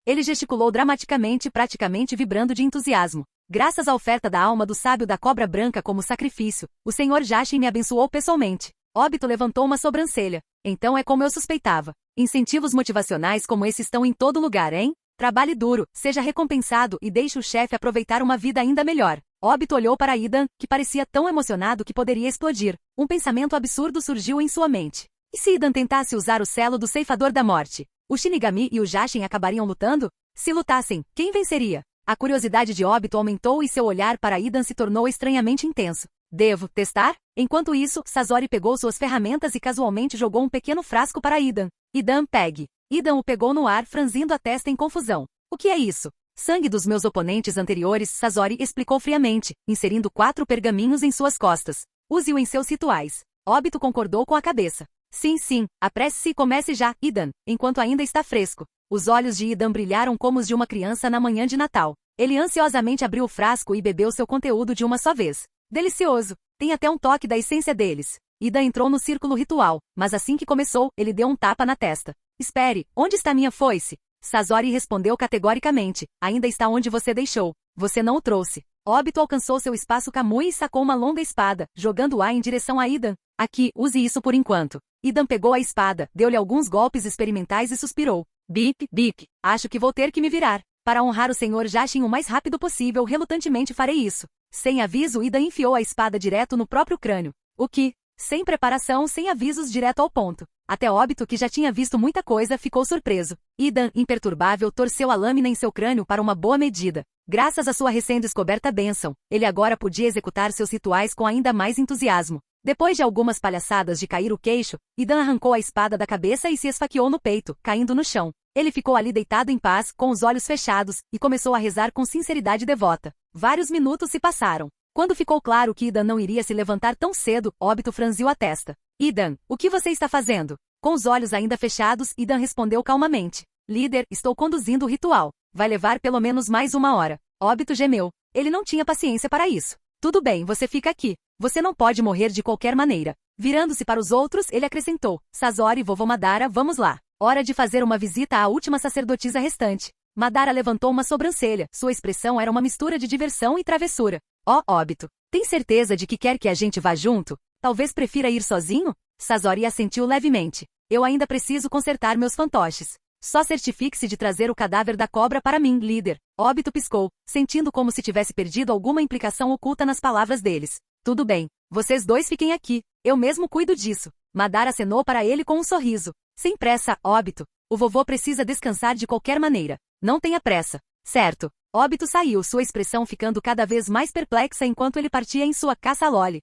Ele gesticulou dramaticamente, praticamente vibrando de entusiasmo. Graças à oferta da alma do sábio da cobra branca como sacrifício, o Sr. Jashin me abençoou pessoalmente. Obito levantou uma sobrancelha. Então é como eu suspeitava. Incentivos motivacionais como esse estão em todo lugar, hein? Trabalhe duro, seja recompensado e deixe o chefe aproveitar uma vida ainda melhor. Obito olhou para Idan, que parecia tão emocionado que poderia explodir. Um pensamento absurdo surgiu em sua mente. E se Idan tentasse usar o selo do ceifador da morte? O Shinigami e o Jashin acabariam lutando? Se lutassem, quem venceria? A curiosidade de Obito aumentou e seu olhar para Idan se tornou estranhamente intenso. Devo testar? Enquanto isso, Sazori pegou suas ferramentas e casualmente jogou um pequeno frasco para Idan. Idan, pegue. Idan o pegou no ar, franzindo a testa em confusão. O que é isso? Sangue dos meus oponentes anteriores, Sazori explicou friamente, inserindo 4 pergaminhos em suas costas. Use-o em seus rituais. Obito concordou com a cabeça. Sim, apresse-se e comece já, Idan, enquanto ainda está fresco. Os olhos de Idan brilharam como os de uma criança na manhã de Natal. Ele ansiosamente abriu o frasco e bebeu seu conteúdo de uma só vez. Delicioso! Tem até um toque da essência deles. Idan entrou no círculo ritual, mas assim que começou, ele deu um tapa na testa. Espere, onde está minha foice? Sazori respondeu categoricamente. Ainda está onde você deixou. Você não o trouxe. Obito alcançou seu espaço Kamui e sacou uma longa espada, jogando-a em direção a Idan. Aqui, use isso por enquanto. Idan pegou a espada, deu-lhe alguns golpes experimentais e suspirou. Bip, bip. Acho que vou ter que me virar. Para honrar o Sr. Jashin o mais rápido possível, relutantemente farei isso. Sem aviso, Idan enfiou a espada direto no próprio crânio. O que? Sem preparação, sem avisos, direto ao ponto. Até Obito, que já tinha visto muita coisa, ficou surpreso. Idan, imperturbável, torceu a lâmina em seu crânio para uma boa medida. Graças à sua recém-descoberta bênção, ele agora podia executar seus rituais com ainda mais entusiasmo. Depois de algumas palhaçadas de cair o queixo, Idan arrancou a espada da cabeça e se esfaqueou no peito, caindo no chão. Ele ficou ali deitado em paz, com os olhos fechados, e começou a rezar com sinceridade devota. Vários minutos se passaram. Quando ficou claro que Idan não iria se levantar tão cedo, Obito franziu a testa. Idan, o que você está fazendo? Com os olhos ainda fechados, Ethan respondeu calmamente. Líder, estou conduzindo o ritual. Vai levar pelo menos mais 1 hora. Óbito gemeu. Ele não tinha paciência para isso. Tudo bem, você fica aqui. Você não pode morrer de qualquer maneira. Virando-se para os outros, ele acrescentou. Sazori e vovô Madara, vamos lá. Hora de fazer uma visita à última sacerdotisa restante. Madara levantou uma sobrancelha. Sua expressão era uma mistura de diversão e travessura. Óbito. Tem certeza de que quer que a gente vá junto? Talvez prefira ir sozinho? Sazori assentiu levemente. Eu ainda preciso consertar meus fantoches. Só certifique-se de trazer o cadáver da cobra para mim, líder. Óbito piscou, sentindo como se tivesse perdido alguma implicação oculta nas palavras deles. Tudo bem. Vocês dois fiquem aqui. Eu mesmo cuido disso. Madara acenou para ele com um sorriso. Sem pressa, Óbito. O vovô precisa descansar de qualquer maneira. Não tenha pressa. Certo. Óbito saiu, sua expressão ficando cada vez mais perplexa enquanto ele partia em sua caça a Loli.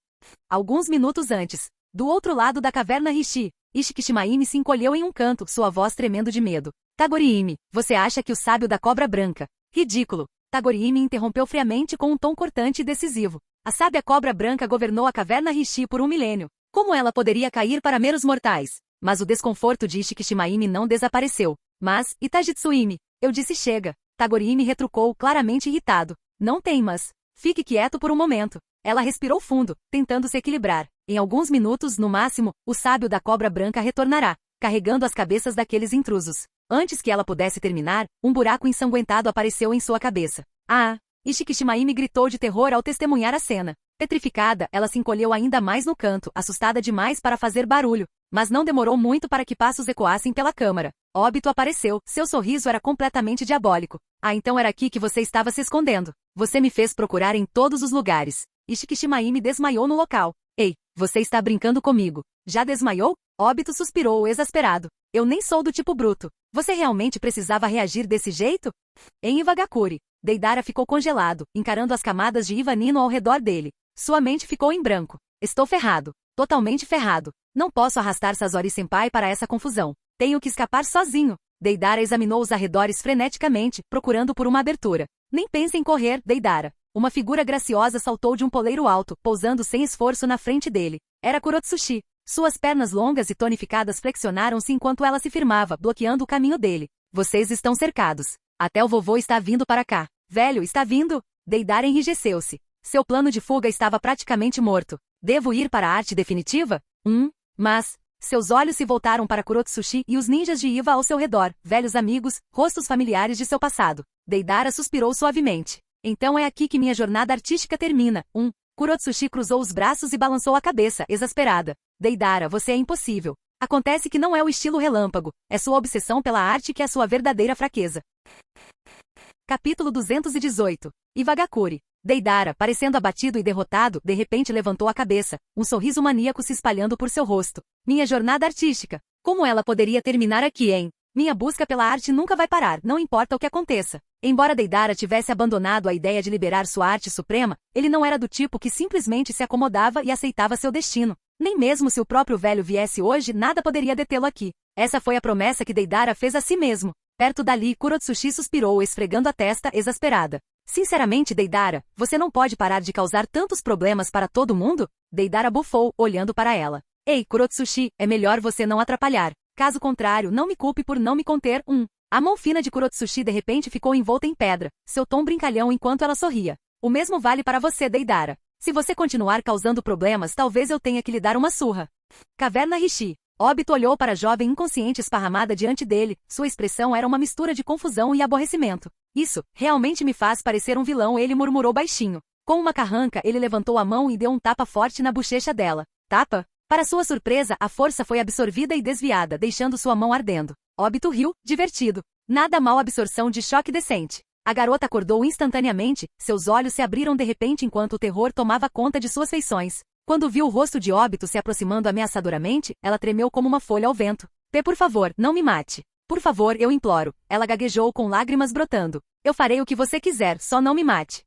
Alguns minutos antes, do outro lado da caverna Rishi, Ishikishimaime se encolheu em um canto, sua voz tremendo de medo. Tagoriime, você acha que o sábio da cobra branca? Ridículo. Tagoriime interrompeu friamente com um tom cortante e decisivo. A sábia cobra branca governou a caverna Rishi por 1 milênio. Como ela poderia cair para meros mortais? Mas o desconforto de Ishikishimaime não desapareceu. Mas, Itajitsuime, eu disse chega. Tagoriime retrucou, claramente irritado. Não tem mas. Fique quieto por um momento. Ela respirou fundo, tentando se equilibrar. Em alguns minutos, no máximo, o sábio da cobra branca retornará, carregando as cabeças daqueles intrusos. Antes que ela pudesse terminar, um buraco ensanguentado apareceu em sua cabeça. Ah! Ishikishimaime gritou de terror ao testemunhar a cena. Petrificada, ela se encolheu ainda mais no canto, assustada demais para fazer barulho. Mas não demorou muito para que passos ecoassem pela câmara. Óbito apareceu, seu sorriso era completamente diabólico. Ah, então era aqui que você estava se escondendo. Você me fez procurar em todos os lugares. Ishikishimaime desmaiou no local. Ei, você está brincando comigo. Já desmaiou? Óbito suspirou, exasperado. Eu nem sou do tipo bruto. Você realmente precisava reagir desse jeito? Em Iwagakure, Deidara ficou congelado, encarando as camadas de Ivanino ao redor dele. Sua mente ficou em branco. Estou ferrado. Totalmente ferrado. Não posso arrastar Sazori-senpai para essa confusão. Tenho que escapar sozinho. Deidara examinou os arredores freneticamente, procurando por uma abertura. Nem pense em correr, Deidara. Uma figura graciosa saltou de um poleiro alto, pousando sem esforço na frente dele. Era Kurotsushi. Suas pernas longas e tonificadas flexionaram-se enquanto ela se firmava, bloqueando o caminho dele. Vocês estão cercados. Até o vovô está vindo para cá. Velho, está vindo? Deidara enrijeceu-se. Seu plano de fuga estava praticamente morto. Devo ir para a arte definitiva? Mas... Seus olhos se voltaram para Kurotsushi e os ninjas de Iva ao seu redor, velhos amigos, rostos familiares de seu passado. Deidara suspirou suavemente. Então é aqui que minha jornada artística termina. Kurotsushi cruzou os braços e balançou a cabeça, exasperada. Deidara, você é impossível. Acontece que não é o estilo relâmpago, é sua obsessão pela arte que é sua verdadeira fraqueza. Capítulo 218. Iwagakure. Deidara, parecendo abatido e derrotado, de repente levantou a cabeça, um sorriso maníaco se espalhando por seu rosto. Minha jornada artística. Como ela poderia terminar aqui, hein? Minha busca pela arte nunca vai parar, não importa o que aconteça. Embora Deidara tivesse abandonado a ideia de liberar sua arte suprema, ele não era do tipo que simplesmente se acomodava e aceitava seu destino. Nem mesmo se o próprio velho viesse hoje, nada poderia detê-lo aqui. Essa foi a promessa que Deidara fez a si mesmo. Perto dali, Kurotsushi suspirou, esfregando a testa, exasperada. Sinceramente, Deidara, você não pode parar de causar tantos problemas para todo mundo? Deidara bufou, olhando para ela. Ei, Kurotsushi, é melhor você não atrapalhar. Caso contrário, não me culpe por não me conter. A mão fina de Kurotsushi de repente ficou envolta em pedra, seu tom brincalhão enquanto ela sorria. O mesmo vale para você, Deidara. Se você continuar causando problemas, talvez eu tenha que lhe dar uma surra. Caverna Rishi. Óbito olhou para a jovem inconsciente esparramada diante dele, sua expressão era uma mistura de confusão e aborrecimento. Isso, realmente me faz parecer um vilão, ele murmurou baixinho. Com uma carranca, ele levantou a mão e deu um tapa forte na bochecha dela. Tapa? Para sua surpresa, a força foi absorvida e desviada, deixando sua mão ardendo. Óbito riu, divertido. Nada mal absorção de choque decente. A garota acordou instantaneamente, seus olhos se abriram de repente enquanto o terror tomava conta de suas feições. Quando viu o rosto de Óbito se aproximando ameaçadoramente, ela tremeu como uma folha ao vento. Por favor, não me mate. Por favor, eu imploro. Ela gaguejou com lágrimas brotando. Eu farei o que você quiser, só não me mate.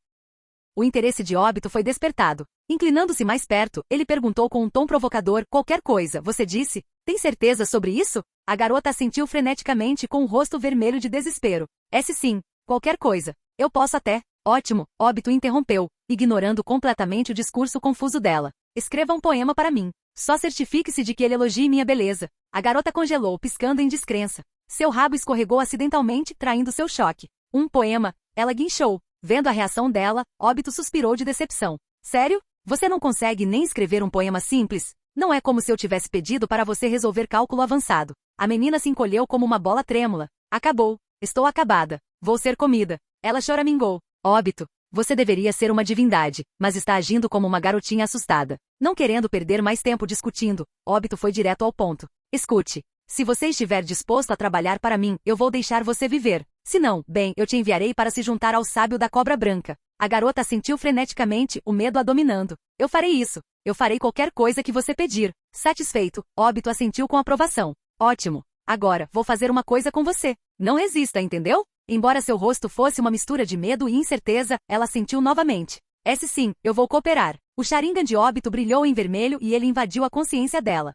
O interesse de Óbito foi despertado. Inclinando-se mais perto, ele perguntou com um tom provocador, qualquer coisa, você disse? Tem certeza sobre isso? A garota assentiu freneticamente com o rosto vermelho de desespero. Sim, qualquer coisa. Eu posso até. Ótimo, Óbito interrompeu, ignorando completamente o discurso confuso dela. Escreva um poema para mim. Só certifique-se de que ele elogie minha beleza. A garota congelou, piscando em descrença. Seu rabo escorregou acidentalmente, traindo seu choque. Um poema, ela guinchou. Vendo a reação dela, Óbito suspirou de decepção. Sério? Você não consegue nem escrever um poema simples? Não é como se eu tivesse pedido para você resolver cálculo avançado. A menina se encolheu como uma bola trêmula. Acabou. Estou acabada. Vou ser comida. Ela choramingou. Óbito, você deveria ser uma divindade, mas está agindo como uma garotinha assustada. Não querendo perder mais tempo discutindo, Óbito foi direto ao ponto. Escute. Se você estiver disposto a trabalhar para mim, eu vou deixar você viver. Se não, bem, eu te enviarei para se juntar ao sábio da cobra branca. A garota sentiu freneticamente, o medo a dominando. Eu farei isso. Eu farei qualquer coisa que você pedir. Satisfeito, Óbito assentiu com aprovação. Ótimo. Agora, vou fazer uma coisa com você. Não resista, entendeu? Embora seu rosto fosse uma mistura de medo e incerteza, ela sentiu novamente. Esse sim, eu vou cooperar. O Sharingan de Óbito brilhou em vermelho e ele invadiu a consciência dela.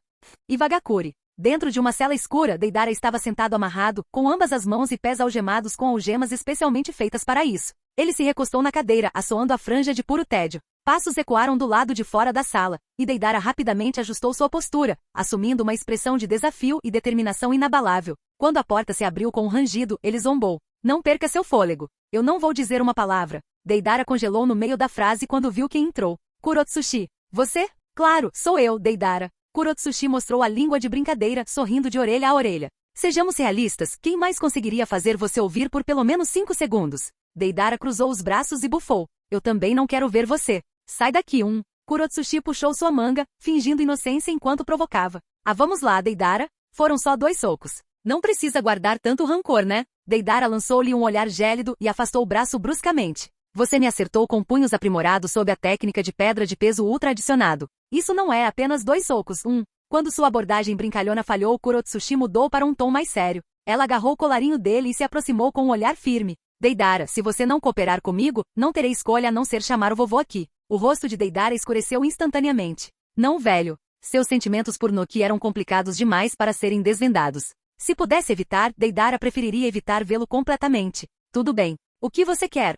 Ivagakure. Dentro de uma cela escura, Deidara estava sentado amarrado, com ambas as mãos e pés algemados com algemas especialmente feitas para isso. Ele se recostou na cadeira, assoando a franja de puro tédio. Passos ecoaram do lado de fora da sala, e Deidara rapidamente ajustou sua postura, assumindo uma expressão de desafio e determinação inabalável. Quando a porta se abriu com um rangido, ele zombou. Não perca seu fôlego. Eu não vou dizer uma palavra. Deidara congelou no meio da frase quando viu quem entrou. Kurotsushi. Você? Claro, sou eu, Deidara. Kurotsushi mostrou a língua de brincadeira, sorrindo de orelha a orelha. Sejamos realistas, quem mais conseguiria fazer você ouvir por pelo menos 5 segundos? Deidara cruzou os braços e bufou. Eu também não quero ver você. Sai daqui, Kurotsushi puxou sua manga, fingindo inocência enquanto provocava. Ah, vamos lá, Deidara. Foram só 2 socos. Não precisa guardar tanto rancor, né? Deidara lançou-lhe um olhar gélido e afastou o braço bruscamente. Você me acertou com punhos aprimorados sob a técnica de pedra de peso ultra adicionado. Isso não é apenas 2 socos, Quando sua abordagem brincalhona falhou, Kurotsushi mudou para um tom mais sério. Ela agarrou o colarinho dele e se aproximou com um olhar firme. Deidara, se você não cooperar comigo, não terei escolha a não ser chamar o vovô aqui. O rosto de Deidara escureceu instantaneamente. Não, velho. Seus sentimentos por Noki eram complicados demais para serem desvendados. Se pudesse evitar, Deidara preferiria evitar vê-lo completamente. Tudo bem. O que você quer?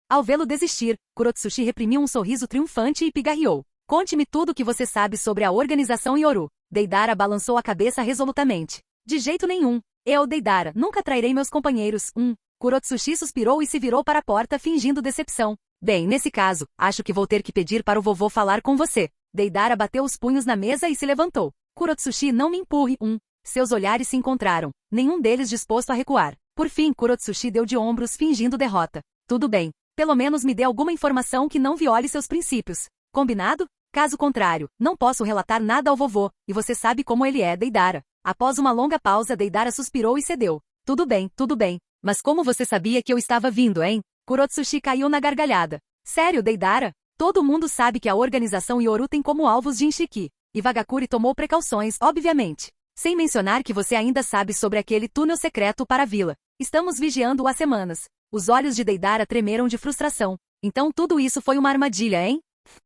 Ao vê-lo desistir, Kurotsushi reprimiu um sorriso triunfante e pigarreou. Conte-me tudo o que você sabe sobre a organização Yoru. Deidara balançou a cabeça resolutamente. De jeito nenhum. Eu, Deidara, nunca trairei meus companheiros. Kurotsushi suspirou e se virou para a porta fingindo decepção. Bem, nesse caso, acho que vou ter que pedir para o vovô falar com você. Deidara bateu os punhos na mesa e se levantou. Kurotsushi, não me empurre. Seus olhares se encontraram, nenhum deles disposto a recuar. Por fim, Kurotsushi deu de ombros fingindo derrota. Tudo bem. Pelo menos me dê alguma informação que não viole seus princípios. Combinado? Caso contrário, não posso relatar nada ao vovô, e você sabe como ele é, Deidara. Após uma longa pausa, Deidara suspirou e cedeu. Tudo bem. Mas como você sabia que eu estava vindo, hein? Kurotsushi caiu na gargalhada. Sério, Deidara? Todo mundo sabe que a organização Yoru tem como alvos Jinchiki. Ivagakure tomou precauções, obviamente. Sem mencionar que você ainda sabe sobre aquele túnel secreto para a vila. Estamos vigiando-o há semanas. Os olhos de Deidara tremeram de frustração. Então tudo isso foi uma armadilha, hein?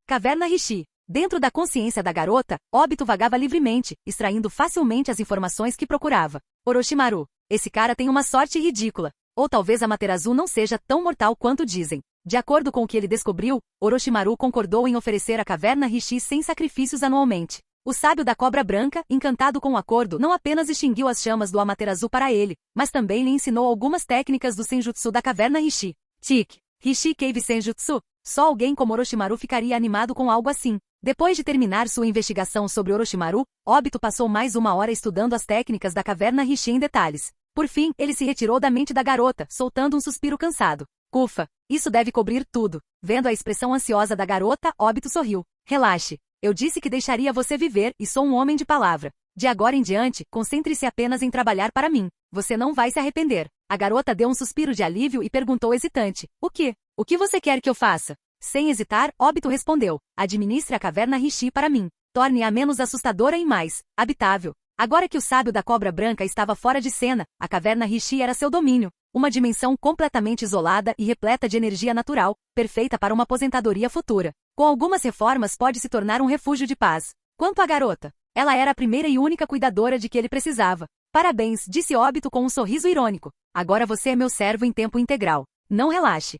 Caverna Rishi. Dentro da consciência da garota, Óbito vagava livremente, extraindo facilmente as informações que procurava. Orochimaru. Esse cara tem uma sorte ridícula. Ou talvez Amaterasu não seja tão mortal quanto dizem. De acordo com o que ele descobriu, Orochimaru concordou em oferecer a Caverna Rishi sem sacrifícios anualmente. O sábio da cobra branca, encantado com o acordo, não apenas extinguiu as chamas do Amaterasu para ele, mas também lhe ensinou algumas técnicas do Senjutsu da Caverna Rishi. Tic. Rishi Cave Senjutsu. Só alguém como Orochimaru ficaria animado com algo assim. Depois de terminar sua investigação sobre Orochimaru, Óbito passou mais 1 hora estudando as técnicas da Caverna Rishi em detalhes. Por fim, ele se retirou da mente da garota, soltando um suspiro cansado. Ufa, isso deve cobrir tudo. Vendo a expressão ansiosa da garota, Óbito sorriu. Relaxe. Eu disse que deixaria você viver e sou um homem de palavra. De agora em diante, concentre-se apenas em trabalhar para mim. Você não vai se arrepender. A garota deu um suspiro de alívio e perguntou hesitante. O quê? O que você quer que eu faça? Sem hesitar, Óbito respondeu. Administre a Caverna Rishi para mim. Torne-a menos assustadora e mais habitável. Agora que o sábio da cobra branca estava fora de cena, a Caverna Rishi era seu domínio. Uma dimensão completamente isolada e repleta de energia natural, perfeita para uma aposentadoria futura. Com algumas reformas pode se tornar um refúgio de paz. Quanto à garota, ela era a primeira e única cuidadora de que ele precisava. Parabéns, disse Óbito com um sorriso irônico. Agora você é meu servo em tempo integral. Não relaxe.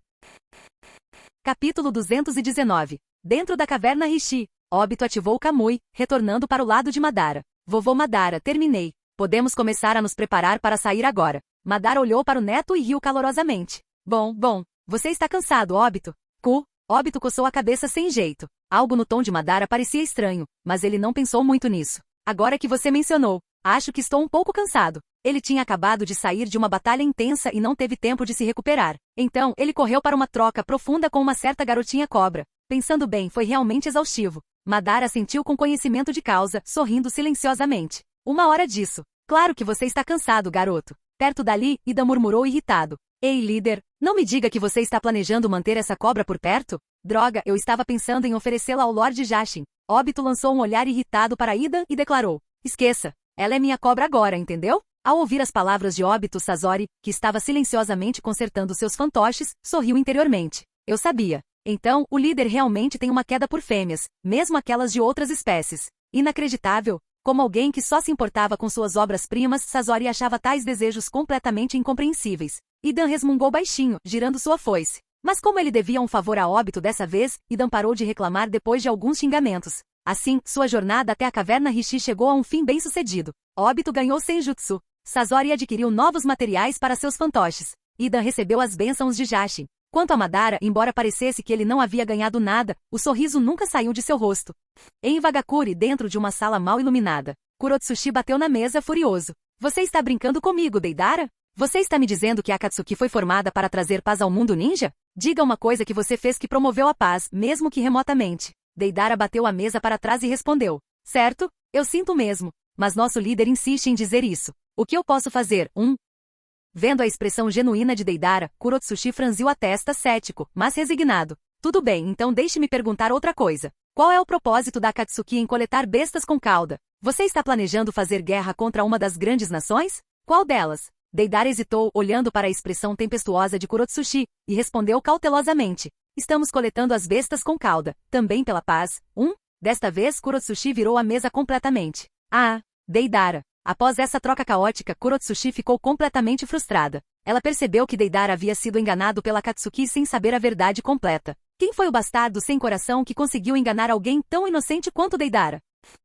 Capítulo 219. Dentro da Caverna Rishi. Obito ativou o Kamui, retornando para o lado de Madara. Vovô Madara, terminei. Podemos começar a nos preparar para sair agora. Madara olhou para o neto e riu calorosamente. Bom, você está cansado, Obito? Obito coçou a cabeça sem jeito. Algo no tom de Madara parecia estranho, mas ele não pensou muito nisso. Agora que você mencionou, acho que estou um pouco cansado. Ele tinha acabado de sair de uma batalha intensa e não teve tempo de se recuperar. Então, ele correu para uma troca profunda com uma certa garotinha cobra. Pensando bem, foi realmente exaustivo. Madara sentiu com conhecimento de causa, sorrindo silenciosamente. 1 hora disso. Claro que você está cansado, garoto. Perto dali, Ida murmurou irritado. Ei, líder, não me diga que você está planejando manter essa cobra por perto? Droga, eu estava pensando em oferecê-la ao Lord Jashin. Obito lançou um olhar irritado para Ida e declarou. Esqueça, ela é minha cobra agora, entendeu? Ao ouvir as palavras de Obito, Sasori, que estava silenciosamente consertando seus fantoches, sorriu interiormente. Eu sabia. Então, o líder realmente tem uma queda por fêmeas, mesmo aquelas de outras espécies. Inacreditável. Como alguém que só se importava com suas obras-primas, Sasori achava tais desejos completamente incompreensíveis. Idan resmungou baixinho, girando sua foice. Mas como ele devia um favor a Obito dessa vez, Idan parou de reclamar depois de alguns xingamentos. Assim, sua jornada até a caverna Rishi chegou a um fim bem-sucedido. Obito ganhou Senjutsu. Sasori adquiriu novos materiais para seus fantoches. Idan recebeu as bênçãos de Jashin. Quanto a Madara, embora parecesse que ele não havia ganhado nada, o sorriso nunca saiu de seu rosto. Em Vagakuri, dentro de uma sala mal iluminada, Kurotsushi bateu na mesa furioso. Você está brincando comigo, Deidara? Você está me dizendo que a Akatsuki foi formada para trazer paz ao mundo ninja? Diga uma coisa que você fez que promoveu a paz, mesmo que remotamente. Deidara bateu a mesa para trás e respondeu. Certo, eu sinto mesmo. Mas nosso líder insiste em dizer isso. O que eu posso fazer? Vendo a expressão genuína de Deidara, Kurotsushi franziu a testa cético, mas resignado. Tudo bem, então deixe-me perguntar outra coisa. Qual é o propósito da Akatsuki em coletar bestas com cauda? Você está planejando fazer guerra contra uma das grandes nações? Qual delas? Deidara hesitou, olhando para a expressão tempestuosa de Kurotsushi, e respondeu cautelosamente. Estamos coletando as bestas com cauda, também pela paz. Desta vez Kurotsushi virou a mesa completamente. Deidara. Após essa troca caótica, Kurotsushi ficou completamente frustrada. Ela percebeu que Deidara havia sido enganado pela Akatsuki sem saber a verdade completa. Quem foi o bastardo sem coração que conseguiu enganar alguém tão inocente quanto Deidara?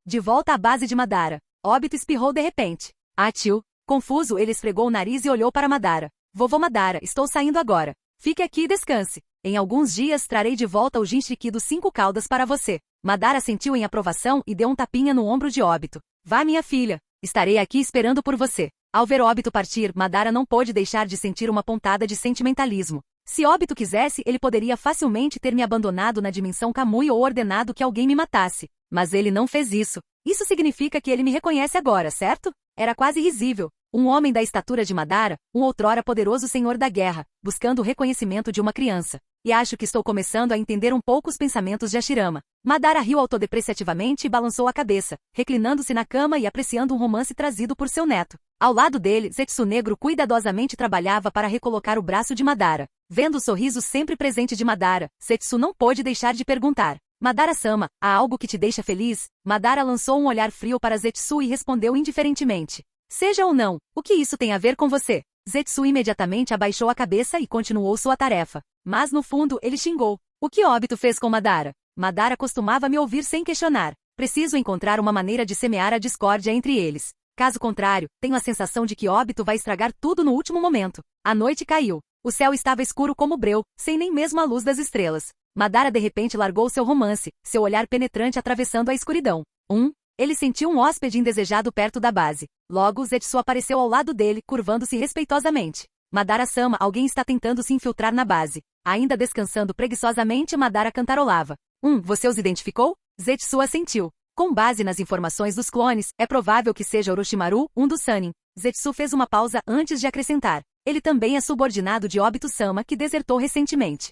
De volta à base de Madara. Obito espirrou de repente. Tio. Confuso, ele esfregou o nariz e olhou para Madara. Vovô Madara, estou saindo agora. Fique aqui e descanse. Em alguns dias trarei de volta o Jinchuriki dos 5 caudas para você. Madara sentiu em aprovação e deu um tapinha no ombro de Obito. Vá, minha filha. Estarei aqui esperando por você. Ao ver Obito partir, Madara não pôde deixar de sentir uma pontada de sentimentalismo. Se Obito quisesse, ele poderia facilmente ter me abandonado na dimensão Kamui ou ordenado que alguém me matasse. Mas ele não fez isso. Isso significa que ele me reconhece agora, certo? Era quase risível. Um homem da estatura de Madara, um outrora poderoso senhor da guerra, buscando o reconhecimento de uma criança. E acho que estou começando a entender um pouco os pensamentos de Hashirama. Madara riu autodepreciativamente e balançou a cabeça, reclinando-se na cama e apreciando um romance trazido por seu neto. Ao lado dele, Zetsu Negro cuidadosamente trabalhava para recolocar o braço de Madara. Vendo o sorriso sempre presente de Madara, Zetsu não pôde deixar de perguntar. Madara-sama, há algo que te deixa feliz? Madara lançou um olhar frio para Zetsu e respondeu indiferentemente. Seja ou não, o que isso tem a ver com você? Zetsu imediatamente abaixou a cabeça e continuou sua tarefa. Mas no fundo, ele xingou. O que Obito fez com Madara? Madara costumava me ouvir sem questionar. Preciso encontrar uma maneira de semear a discórdia entre eles. Caso contrário, tenho a sensação de que Obito vai estragar tudo no último momento. A noite caiu. O céu estava escuro como breu, sem nem mesmo a luz das estrelas. Madara de repente largou seu romance, seu olhar penetrante atravessando a escuridão. Ele sentiu um hóspede indesejado perto da base. Logo, Zetsu apareceu ao lado dele, curvando-se respeitosamente. Madara-sama, alguém está tentando se infiltrar na base. Ainda descansando preguiçosamente, Madara cantarolava. Você os identificou? Zetsu assentiu. Com base nas informações dos clones, é provável que seja Orochimaru, um dos Sannin. Zetsu fez uma pausa antes de acrescentar. Ele também é subordinado de Obito-sama, que desertou recentemente.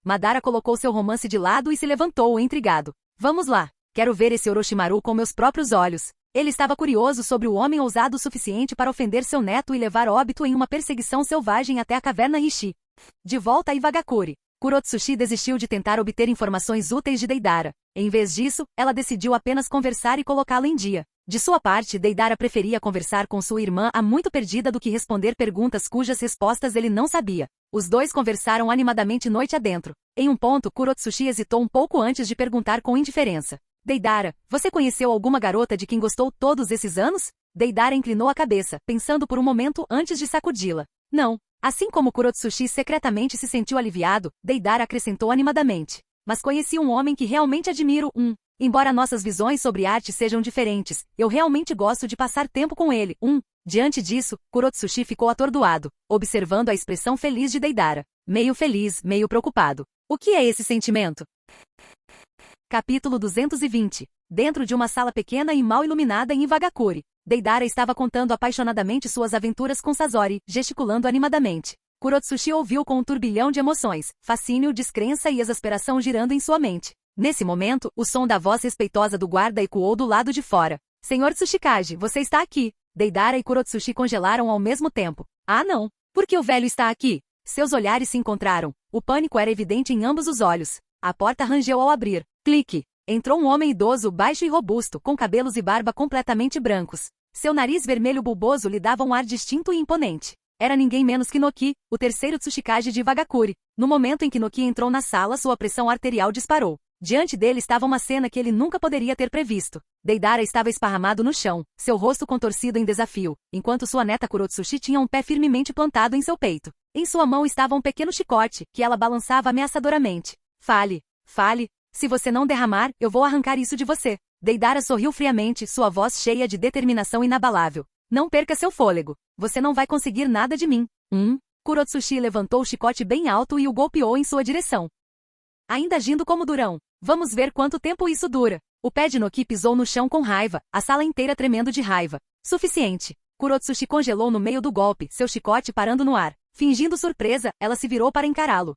Madara colocou seu romance de lado e se levantou, intrigado. Vamos lá. Quero ver esse Orochimaru com meus próprios olhos. Ele estava curioso sobre o homem ousado o suficiente para ofender seu neto e levar Obito em uma perseguição selvagem até a caverna Rishi. De volta a Iwagakure, Kurotsushi desistiu de tentar obter informações úteis de Deidara. Em vez disso, ela decidiu apenas conversar e colocá-lo em dia. De sua parte, Deidara preferia conversar com sua irmã há muito perdida do que responder perguntas cujas respostas ele não sabia. Os dois conversaram animadamente noite adentro. Em um ponto, Kurotsushi hesitou um pouco antes de perguntar com indiferença. Deidara, você conheceu alguma garota de quem gostou todos esses anos? Deidara inclinou a cabeça, pensando por um momento antes de sacudi-la. Não. Assim como Kurotsushi secretamente se sentiu aliviado, Deidara acrescentou animadamente. Mas conheci um homem que realmente admiro, Embora nossas visões sobre arte sejam diferentes, eu realmente gosto de passar tempo com ele, Diante disso, Kurotsushi ficou atordoado, observando a expressão feliz de Deidara. Meio feliz, meio preocupado. O que é esse sentimento? Capítulo 220. Dentro de uma sala pequena e mal iluminada em Iwagakure, Deidara estava contando apaixonadamente suas aventuras com Sasori, gesticulando animadamente. Kurotsushi ouviu com um turbilhão de emoções, fascínio, descrença e exasperação girando em sua mente. Nesse momento, o som da voz respeitosa do guarda ecoou do lado de fora. Senhor Tsuchikage, você está aqui. Deidara e Kurotsushi congelaram ao mesmo tempo. Ah não! Por que o velho está aqui? Seus olhares se encontraram. O pânico era evidente em ambos os olhos. A porta rangeu ao abrir. Clique! Entrou um homem idoso, baixo e robusto, com cabelos e barba completamente brancos. Seu nariz vermelho bulboso lhe dava um ar distinto e imponente. Era ninguém menos que Noki, o terceiro Tsuchikage de Iwagakure. No momento em que Noki entrou na sala, sua pressão arterial disparou. Diante dele estava uma cena que ele nunca poderia ter previsto. Deidara estava esparramado no chão, seu rosto contorcido em desafio, enquanto sua neta Kurotsushi tinha um pé firmemente plantado em seu peito. Em sua mão estava um pequeno chicote, que ela balançava ameaçadoramente. Fale, fale. Se você não derramar, eu vou arrancar isso de você. Deidara sorriu friamente, sua voz cheia de determinação inabalável. Não perca seu fôlego. Você não vai conseguir nada de mim. Kurotsushi levantou o chicote bem alto e o golpeou em sua direção. Ainda agindo como durão. Vamos ver quanto tempo isso dura. O pé de Noki pisou no chão com raiva, a sala inteira tremendo de raiva. Suficiente. Kurotsushi congelou no meio do golpe, seu chicote parando no ar. Fingindo surpresa, ela se virou para encará-lo.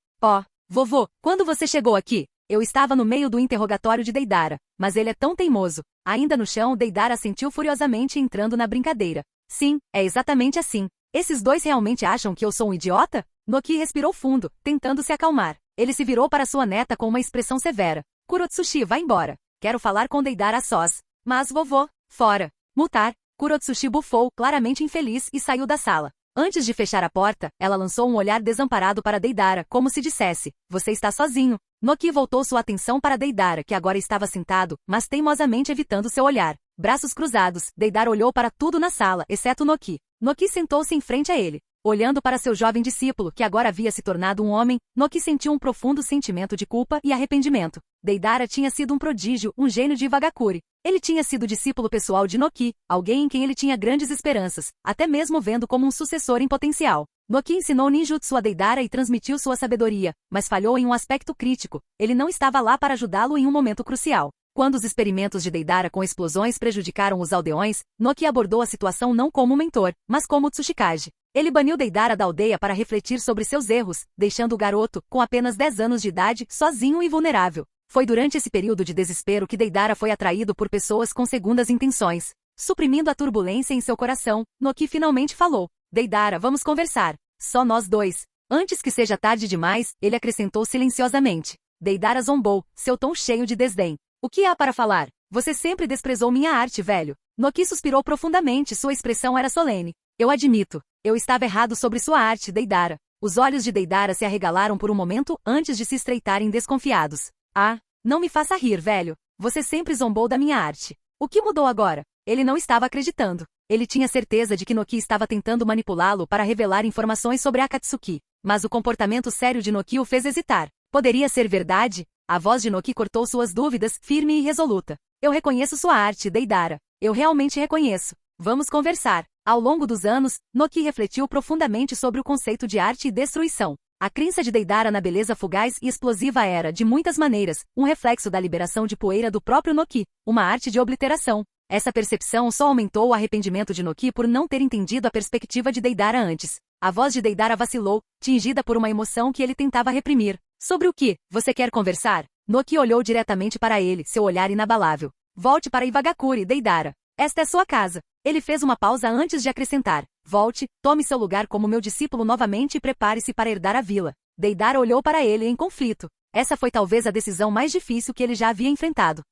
Vovô, quando você chegou aqui? Eu estava no meio do interrogatório de Deidara, mas ele é tão teimoso. Ainda no chão, Deidara assentiu furiosamente entrando na brincadeira. Sim, é exatamente assim. Esses dois realmente acham que eu sou um idiota? Noki respirou fundo, tentando se acalmar. Ele se virou para sua neta com uma expressão severa. Kurotsushi, vá embora. Quero falar com Deidara a sós. Mas vovô, fora. Mutar. Kurotsushi bufou, claramente infeliz, e saiu da sala. Antes de fechar a porta, ela lançou um olhar desamparado para Deidara, como se dissesse, você está sozinho. Noki voltou sua atenção para Deidara, que agora estava sentado, mas teimosamente evitando seu olhar. Braços cruzados, Deidara olhou para tudo na sala, exceto Noki. Noki sentou-se em frente a ele. Olhando para seu jovem discípulo, que agora havia se tornado um homem, Noki sentiu um profundo sentimento de culpa e arrependimento. Deidara tinha sido um prodígio, um gênio de Iwagakure. Ele tinha sido discípulo pessoal de Noki, alguém em quem ele tinha grandes esperanças, até mesmo vendo como um sucessor em potencial. Noki ensinou ninjutsu a Deidara e transmitiu sua sabedoria, mas falhou em um aspecto crítico. Ele não estava lá para ajudá-lo em um momento crucial. Quando os experimentos de Deidara com explosões prejudicaram os aldeões, Noki abordou a situação não como mentor, mas como Tsuchikage. Ele baniu Deidara da aldeia para refletir sobre seus erros, deixando o garoto, com apenas 10 anos de idade, sozinho e vulnerável. Foi durante esse período de desespero que Deidara foi atraído por pessoas com segundas intenções. Suprimindo a turbulência em seu coração, Noki finalmente falou. Deidara, vamos conversar. Só nós dois. Antes que seja tarde demais, ele acrescentou silenciosamente. Deidara zombou, seu tom cheio de desdém. O que há para falar? Você sempre desprezou minha arte, velho. Noki suspirou profundamente, sua expressão era solene. Eu admito. Eu estava errado sobre sua arte, Deidara. Os olhos de Deidara se arregalaram por um momento antes de se estreitarem desconfiados. Ah, não me faça rir, velho. Você sempre zombou da minha arte. O que mudou agora? Ele não estava acreditando. Ele tinha certeza de que Noki estava tentando manipulá-lo para revelar informações sobre Akatsuki. Mas o comportamento sério de Noki o fez hesitar. Poderia ser verdade? A voz de Noki cortou suas dúvidas, firme e resoluta. Eu reconheço sua arte, Deidara. Eu realmente reconheço. Vamos conversar. Ao longo dos anos, Noki refletiu profundamente sobre o conceito de arte e destruição. A crença de Deidara na beleza fugaz e explosiva era, de muitas maneiras, um reflexo da liberação de poeira do próprio Noki, uma arte de obliteração. Essa percepção só aumentou o arrependimento de Noki por não ter entendido a perspectiva de Deidara antes. A voz de Deidara vacilou, tingida por uma emoção que ele tentava reprimir. Sobre o que você quer conversar? Noki olhou diretamente para ele, seu olhar inabalável. Volte para Iwagakure, Deidara. Esta é sua casa. Ele fez uma pausa antes de acrescentar. Volte, tome seu lugar como meu discípulo novamente e prepare-se para herdar a vila. Deidara olhou para ele em conflito. Essa foi talvez a decisão mais difícil que ele já havia enfrentado.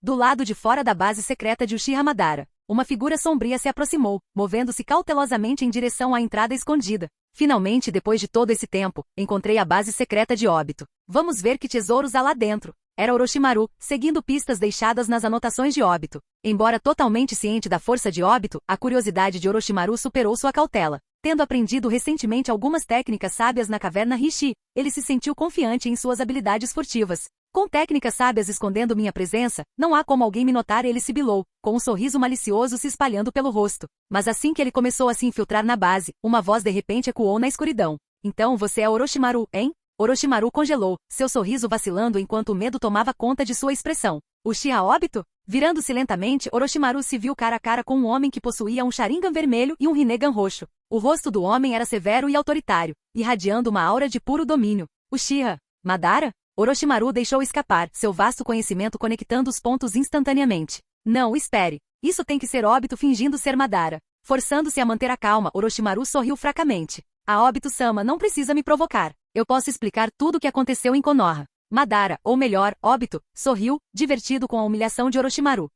Do lado de fora da base secreta de Uchiha Madara, uma figura sombria se aproximou, movendo-se cautelosamente em direção à entrada escondida. Finalmente, depois de todo esse tempo, encontrei a base secreta de Obito. Vamos ver que tesouros há lá dentro. Era Orochimaru, seguindo pistas deixadas nas anotações de Obito. Embora totalmente ciente da força de Obito, a curiosidade de Orochimaru superou sua cautela. Tendo aprendido recentemente algumas técnicas sábias na caverna Rishi, ele se sentiu confiante em suas habilidades furtivas. Com técnicas sábias escondendo minha presença, não há como alguém me notar, ele sibilou, com um sorriso malicioso se espalhando pelo rosto. Mas assim que ele começou a se infiltrar na base, uma voz de repente ecoou na escuridão. Então você é Orochimaru, hein? Orochimaru congelou, seu sorriso vacilando enquanto o medo tomava conta de sua expressão. Uchiha Obito? Virando-se lentamente, Orochimaru se viu cara a cara com um homem que possuía um Sharingan vermelho e um Rinnegan roxo. O rosto do homem era severo e autoritário, irradiando uma aura de puro domínio. Uchiha Madara? Orochimaru deixou escapar, seu vasto conhecimento conectando os pontos instantaneamente. Não, espere. Isso tem que ser Obito fingindo ser Madara. Forçando-se a manter a calma, Orochimaru sorriu fracamente. A Obito-sama não precisa me provocar. Eu posso explicar tudo o que aconteceu em Konoha. Madara, ou melhor, Obito, sorriu, divertido com a humilhação de Orochimaru.